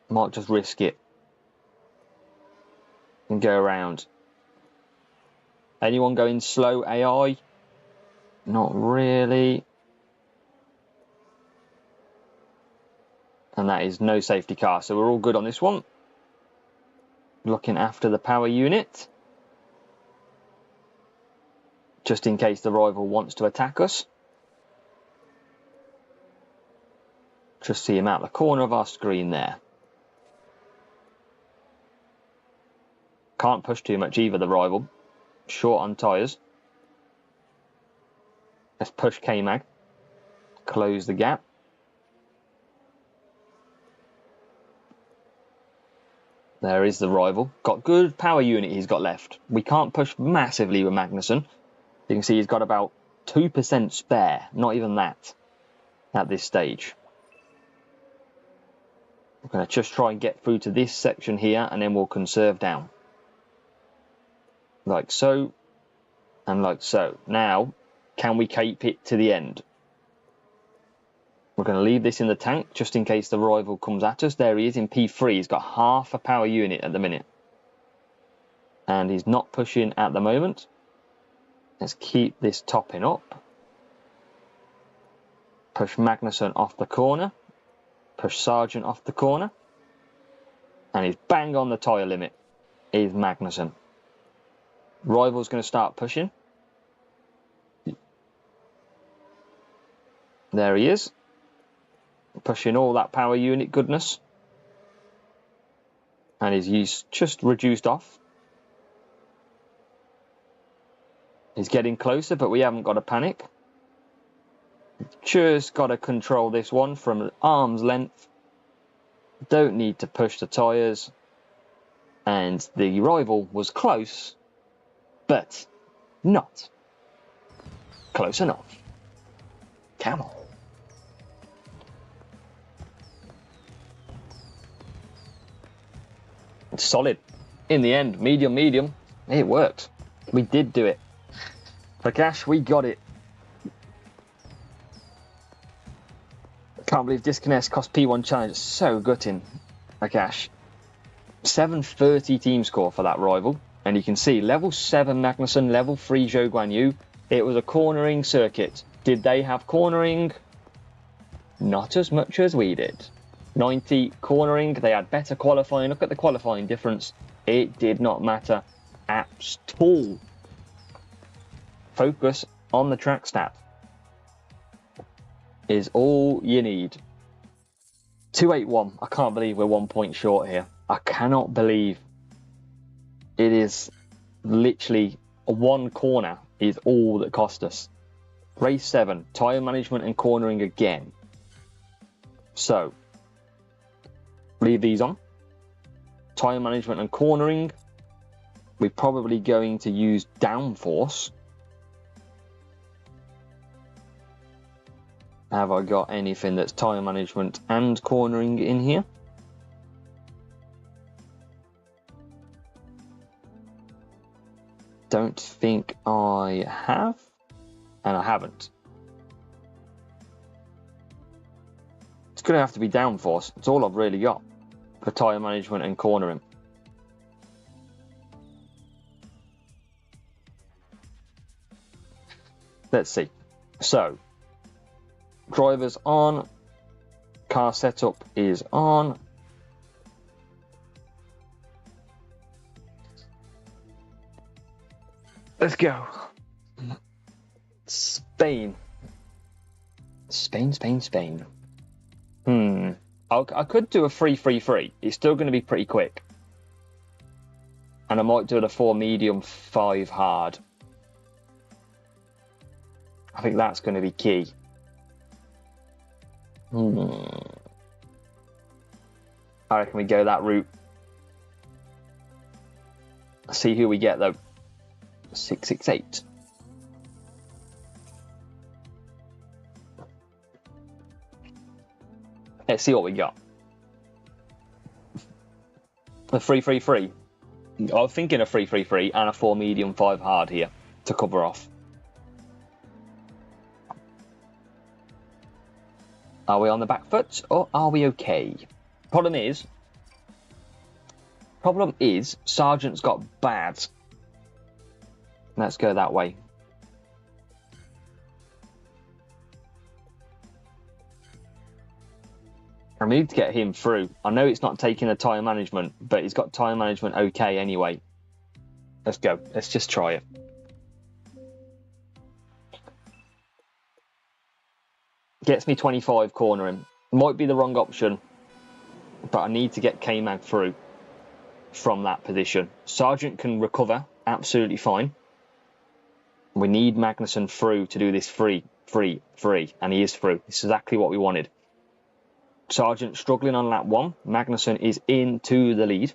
Might just risk it. And go around. Anyone going slow AI? Not really. And that is no safety car. So we're all good on this one. Looking after the power unit. Just in case the rival wants to attack us. Just see him out the corner of our screen there. Can't push too much either, the rival. Short on tyres. Let's push K-Mag. Close the gap. There is the rival. Got good power unit he's got left. We can't push massively with Magnussen. You can see he's got about 2% spare. Not even that at this stage. We're going to just try and get through to this section here and then we'll conserve down. Like so. And like so. Now, can we keep it to the end? We're going to leave this in the tank just in case the rival comes at us. There he is in P3. He's got half a power unit at the minute. And he's not pushing at the moment. Let's keep this topping up. Push Magnussen off the corner. Push Sargent off the corner. And he's bang on the tyre limit. Is Magnussen. Rival's going to start pushing. There he is. Pushing all that power unit goodness. And he's just reduced off. He's getting closer, but we haven't got to panic. Just got to control this one from arm's length. Don't need to push the tyres. And the rival was close, but not close enough. Come on. It's solid. in the end, medium, it worked. We did do it. For cash, we got it. Can't believe disconnect cost P1 challenge. So gutting. Akash. 730 team score for that rival. And you can see level 7 Magnussen, level 3 Zhou Guanyu. It was a cornering circuit. Did they have cornering? Not as much as we did. 90 cornering. They had better qualifying. Look at the qualifying difference. It did not matter at all. Focus on the track stat is all you need. 281. I can't believe we're 1 point short here. I cannot believe it is literally one corner is all that cost us. Race 7, tyre management and cornering again. So, leave these on. Tyre management and cornering. We're probably going to use downforce. Have I got anything that's tyre management and cornering in here? Don't think I have, and I haven't. It's going to have to be downforce. It's all I've really got for tyre management and cornering. Let's see. So, drivers on, car setup is on. Let's go. Spain. Spain. I could do a 3-3-3. It's still going to be pretty quick. And I might do it a 4 medium, 5 hard. I think that's going to be key. I reckon we go that route. See who we get though. 668. Let's see what we got. A 3-3-3. I was thinking a 3-3-3 and a 4 medium, 5 hard here to cover off. Are we on the back foot or are we okay? Problem is, Sargent's got bad. Let's go that way. I need to get him through. I know it's not taking the tyre management, but he's got tyre management okay anyway. Let's go. Let's just try it. Gets me 25 cornering. Might be the wrong option, but I need to get K-Mag through from that position. Sargent can recover absolutely fine. We need Magnussen through to do this free, and he is through. This is exactly what we wanted. Sargent struggling on lap 1. Magnussen is into the lead.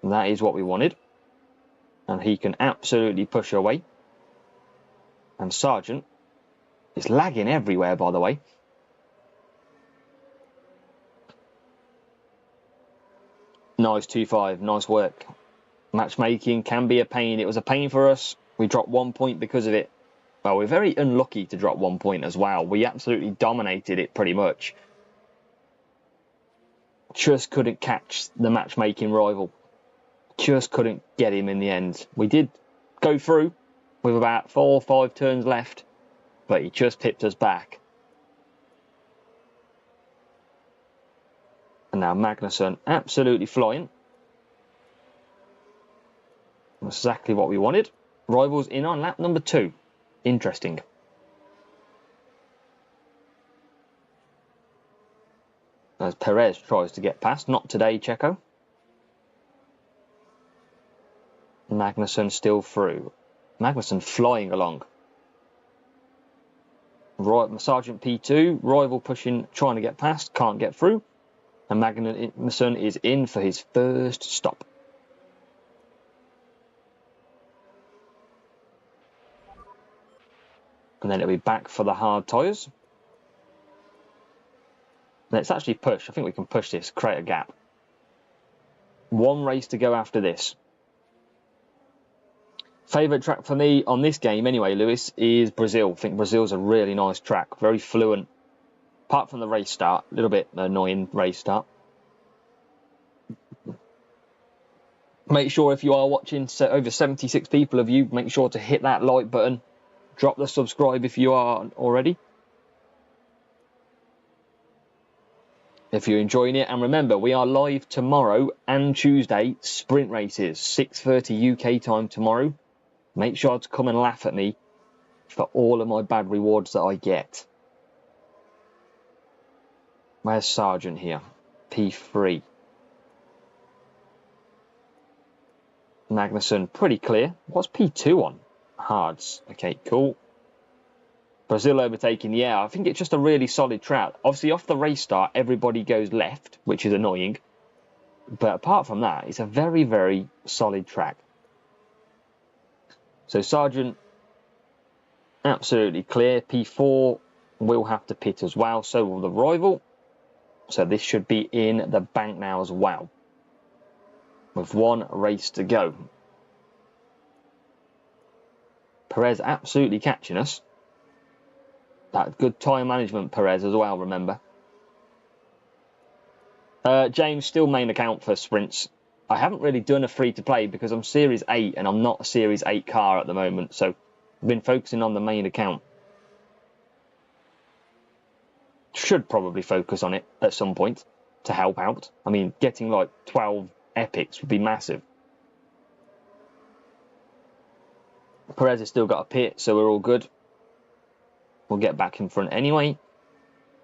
And that is what we wanted. And he can absolutely push away. And Sargent is lagging everywhere, by the way. Nice 2-5, nice work. Matchmaking can be a pain. It was a pain for us. We dropped 1 point because of it. Well, we're very unlucky to drop 1 point as well. We absolutely dominated it pretty much. Just couldn't catch the matchmaking rival. Just couldn't get him in the end. We did go through with about 4 or 5 turns left, but he just pipped us back. And now Magnussen absolutely flying. That's exactly what we wanted. Rivals in on lap number 2. Interesting. As Perez tries to get past. Not today, Checo. Magnussen still through. Magnussen flying along. Right, Sargent P2. Rival pushing, trying to get past. Can't get through. And Magnussen is in for his first stop. And then it'll be back for the hard tyres. Let's actually push. I think we can push this, create a gap. One race to go after this. Favourite track for me on this game anyway, Lewis, is Brazil. I think Brazil's a really nice track. Very fluent. Apart from the race start. A little bit annoying race start. Make sure if you are watching, so over 76 people of you, make sure to hit that like button. Drop the subscribe if you aren't already. If you're enjoying it. And remember, we are live tomorrow and Tuesday, sprint races, 6:30 UK time tomorrow. Make sure to come and laugh at me for all of my bad rewards that I get. Where's Sargent here? P3. Magnussen, pretty clear. What's P2 on? Hards. Okay, cool. Brazil overtaking. Yeah, I think it's just a really solid track. Obviously, off the race start, everybody goes left, which is annoying. But apart from that, it's a very, very solid track. So Sargent, absolutely clear. P4 will have to pit as well. So will the rival. So this should be in the bank now as well. With one race to go. Perez absolutely catching us. That good tyre management, Perez, as well, remember. James, still main account for sprints. I haven't really done a free-to-play because I'm Series 8 and I'm not a Series 8 car at the moment. So I've been focusing on the main account. Should probably focus on it at some point to help out. I mean, getting like 12 epics would be massive. Perez has still got a pit, so we're all good. We'll get back in front anyway.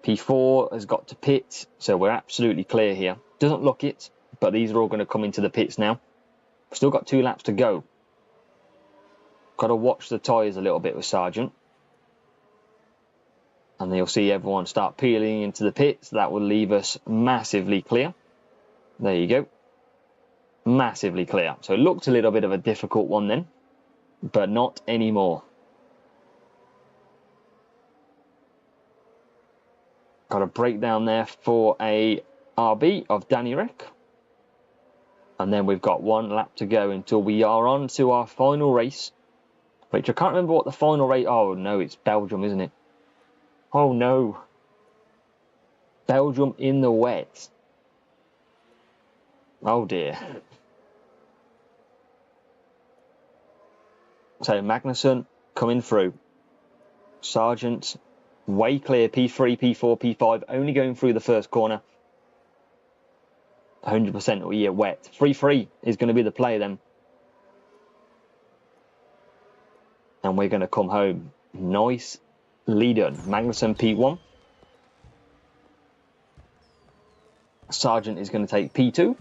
P4 has got to pit, so we're absolutely clear here. Doesn't look it, but these are all going to come into the pits now. Still got 2 laps to go. Got to watch the tyres a little bit with Sargent. And then you'll see everyone start peeling into the pits. That will leave us massively clear. There you go. Massively clear. So it looked a little bit of a difficult one then, but not anymore. Got a breakdown there for a RB of Danny Rick. And then we've got 1 lap to go until we are on to our final race. Which I can't remember what the final race... Oh no, it's Belgium, isn't it? Oh no. Belgium in the wet. Oh dear. So Magnussen coming through. Sargent way clear. P3, P4, P5 only going through the first corner. 100% or yeah, wet. 3-3 is going to be the play then. And we're going to come home. Nice lead on. Magnussen P1. Sargent is going to take P2.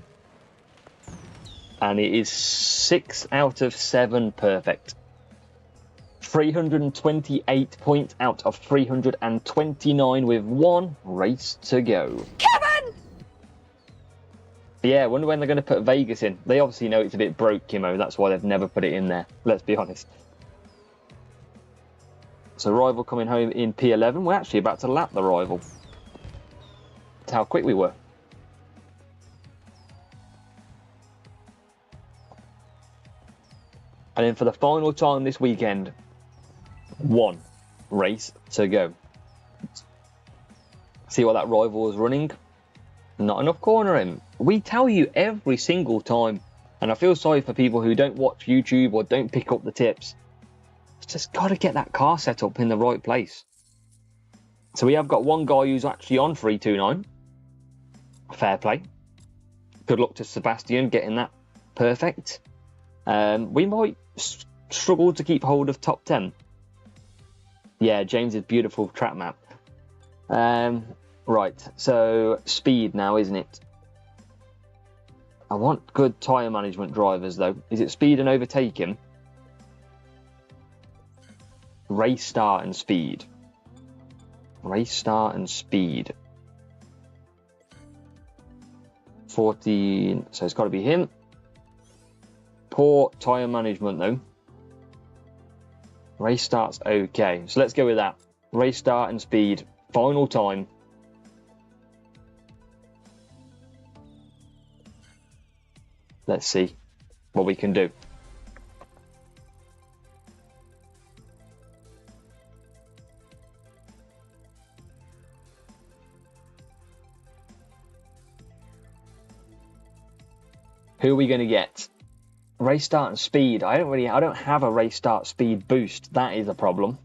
And it is 6 out of 7 perfect. 328 points out of 329 with 1 race to go. Kevin! Yeah, I wonder when they're going to put Vegas in. They obviously know it's a bit broke, Kimo. That's why they've never put it in there. Let's be honest. So rival coming home in P11. We're actually about to lap the rival. That's how quick we were. And then for the final time this weekend, 1 race to go. See what that rival is running. Not enough cornering. We tell you every single time, and I feel sorry for people who don't watch YouTube or don't pick up the tips. It's just got to get that car set up in the right place. So we have got 1 guy who's actually on 329. Fair play. Good luck to Sebastian getting that perfect. We might struggle to keep hold of top 10. Yeah, James's beautiful track map. Right, so speed now, isn't it? I want good tyre management drivers, though. Is it speed and overtaking? Race start and speed. Race start and speed. 14, so it's got to be him. Poor tyre management, though. Race start's okay, so let's go with that. Race start and speed. Final time. Let's see what we can do. Who are we going to get? Race start and speed. I don't have a race start speed boost. That is a problem.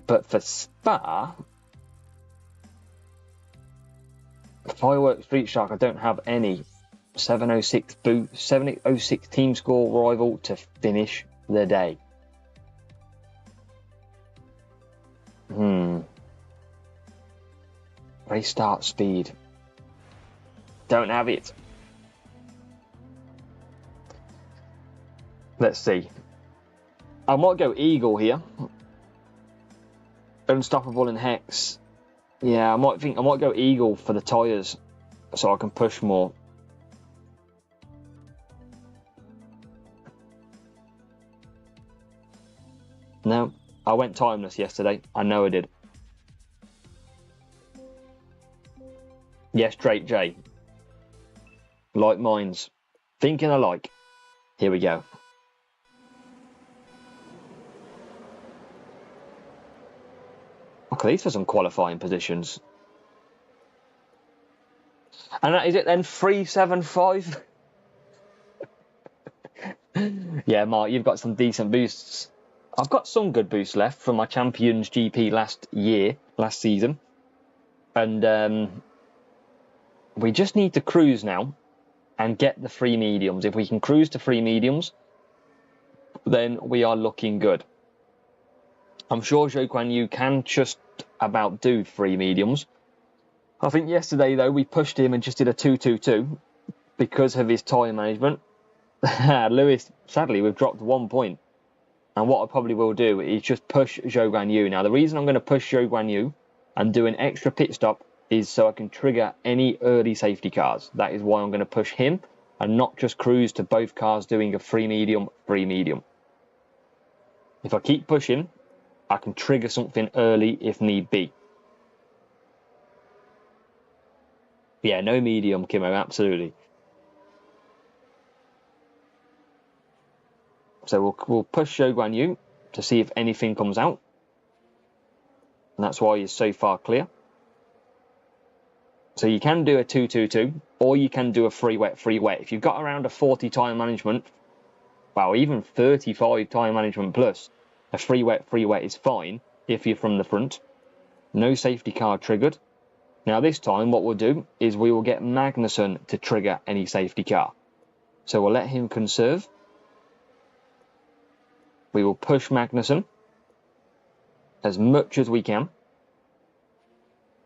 But for Spa, Fireworks Street Shark, I don't have any. 706 team score rival to finish the day. Race start speed. Don't have it. Let's see. I might go Eagle here. Unstoppable and Hex. Yeah, I might go Eagle for the tyres so I can push more. No, I went timeless yesterday. I know I did. Yes, Drake J. Like minds. Thinking alike. Here we go. Okay, these are some qualifying positions. And is it then 375? Yeah, Mark, you've got some decent boosts. I've got some good boosts left from my Champions GP last season. And we just need to cruise now and get the free mediums. If we can cruise to free mediums, then we are looking good. I'm sure Zhou Guan Yu can just about do free mediums. I think yesterday, though, we pushed him and just did a 2-2-2 because of his time management. Lewis, sadly, we've dropped 1 point. And what I probably will do is just push Zhou Guan Yu. Now, the reason I'm going to push Zhou Guan Yu and do an extra pit stop is so I can trigger any early safety cars. That is why I'm going to push him and not just cruise to both cars doing a free medium, free medium. If I keep pushing, I can trigger something early if need be. Yeah, no medium, Kimo, absolutely. So we'll push Zhou Guan Yu to see if anything comes out. And that's why he's so far clear. So you can do a 2-2-2, or you can do a free wet. If you've got around a 40 tyre management, well, even 35 tyre management plus, a free wet is fine if you're from the front. No safety car triggered. Now this time what we'll do is we will get Magnussen to trigger any safety car. So we'll let him conserve. We will push Magnussen as much as we can.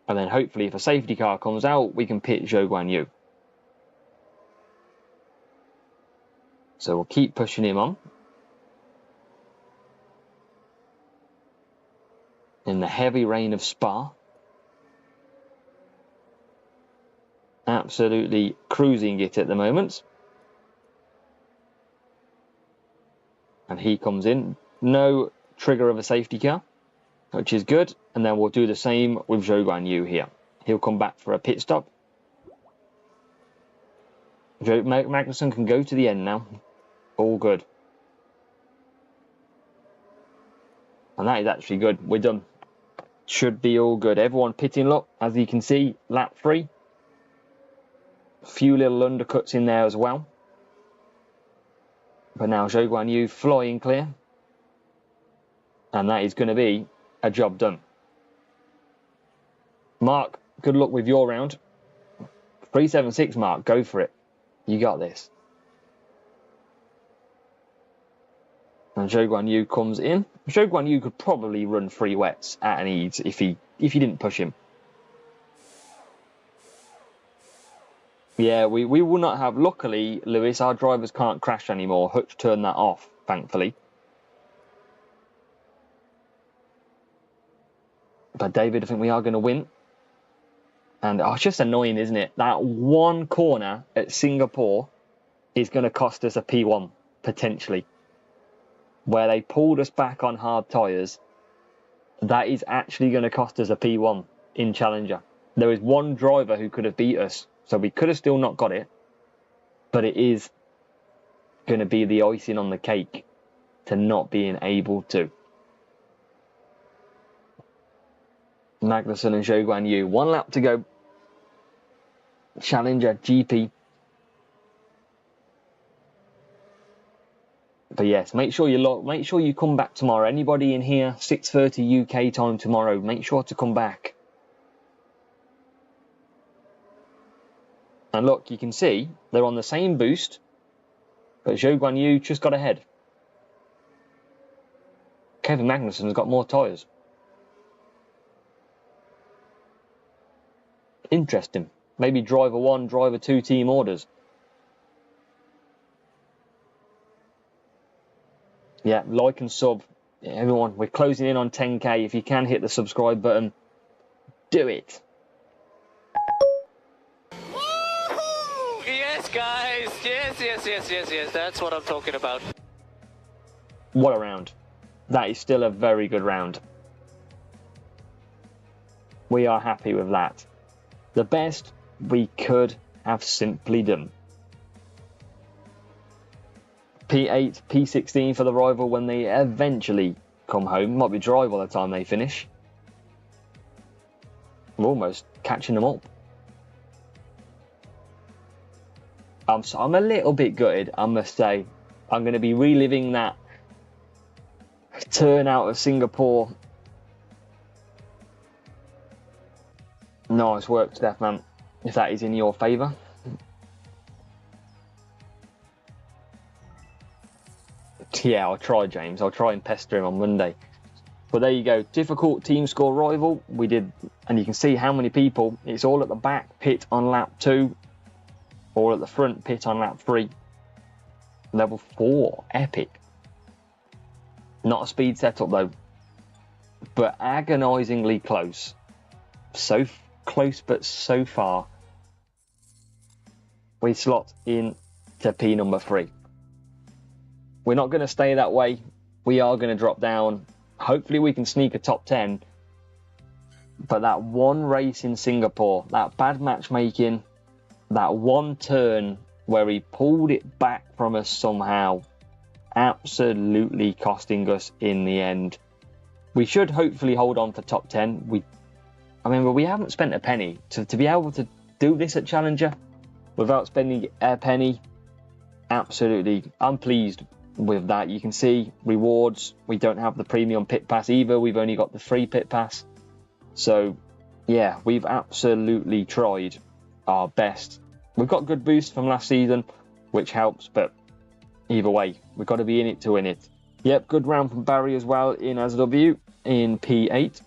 And then hopefully if a safety car comes out, we can pit Zhou Guan Yu. So we'll keep pushing him on. In the heavy rain of Spa. Absolutely cruising it at the moment. And he comes in. No trigger of a safety car, which is good. And then we'll do the same with Zhou Guan Yu here. He'll come back for a pit stop. Magnussen can go to the end now. All good. And that is actually good. We're done. Should be all good. Everyone pitting, look, as you can see, lap 3. A few little undercuts in there as well. But now Zhou Guan Yu flying clear. And that is going to be a job done. Mark, good luck with your round. 376, Mark, go for it. You got this. And Zhou Guan Yu comes in. Zhou Guan Yu could probably run 3 wets at an ease if he didn't push him. Yeah, we will not have... Luckily, Lewis, our drivers can't crash anymore. Hutch turned that off, thankfully. But David, I think we are going to win. And it's just annoying, isn't it? That one corner at Singapore is going to cost us a P1, potentially. Where they pulled us back on hard tyres. That is actually going to cost us a P1 in Challenger. There is one driver who could have beat us. So we could have still not got it. but it is going to be the icing on the cake to not being able to. Magnussen and Zhou Guan Yu, 1 lap to go. Challenger GP. But yes, make sure you come back tomorrow. Anybody in here, 6:30 UK time tomorrow, make sure to come back. And look, you can see they're on the same boost, but Zhou Guan Yu just got ahead. Kevin Magnussen's got more tyres. Interesting. Maybe driver 1, driver 2 team orders. Yeah, like and sub. Everyone, we're closing in on 10k. If you can hit the subscribe button, do it. Woo-hoo! Yes, guys. Yes. That's what I'm talking about. What a round. That is still a very good round. We are happy with that. The best we could have simply done. P8, P16 for the rival when they eventually come home. Might be dry by the time they finish. We're almost catching them up. I'm a little bit gutted, I must say. I'm going to be reliving that turn out of Singapore. Nice work, Stefan, if that is in your favour. Yeah, I'll try, James. I'll try and pester him on Monday. But there you go. Difficult team score rival. We did, and you can see how many people. It's all at the back, pit on lap 2. All at the front, pit on lap 3. Level 4, epic. Not a speed setup though, but agonisingly close. So close, but so far. We slot in to P number 3. We're not going to stay that way. We are going to drop down. Hopefully we can sneak a top 10. But that one race in Singapore, that bad matchmaking, that one turn where he pulled it back from us somehow, absolutely costing us in the end. We should hopefully hold on for top 10. We haven't spent a penny. To be able to do this at Challenger without spending a penny, absolutely, I'm pleased with that. You can see rewards. We don't have the premium pit pass either. We've only got the free pit pass. So yeah, we've absolutely tried our best. We've got good boosts from last season, which helps, but either way, we've got to be in it to win it. Yep, good round from Barry as well in ASW in P8.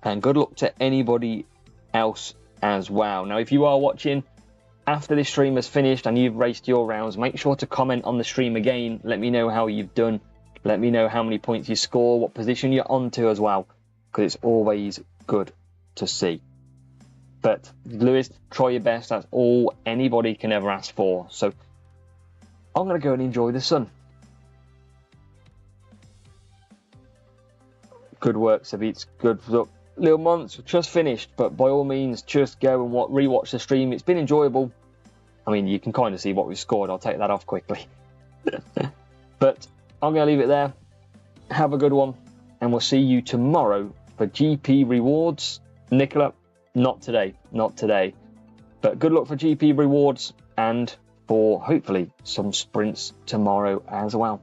And good luck to anybody else as well. Now, if you are watching after this stream has finished and you've raced your rounds, make sure to comment on the stream again. Let me know how you've done. Let me know how many points you score, what position you're on to as well, because it's always good to see. But Lewis, try your best. That's all anybody can ever ask for. So I'm going to go and enjoy the sun. Good work, Savitz. Good luck. Little months just finished, but by all means, just go and rewatch the stream. It's been enjoyable. I mean, you can kind of see what we've scored. I'll take that off quickly. But I'm going to leave it there. Have a good one, and we'll see you tomorrow for GP rewards. Nicola, not today. But good luck for GP rewards and for hopefully some sprints tomorrow as well.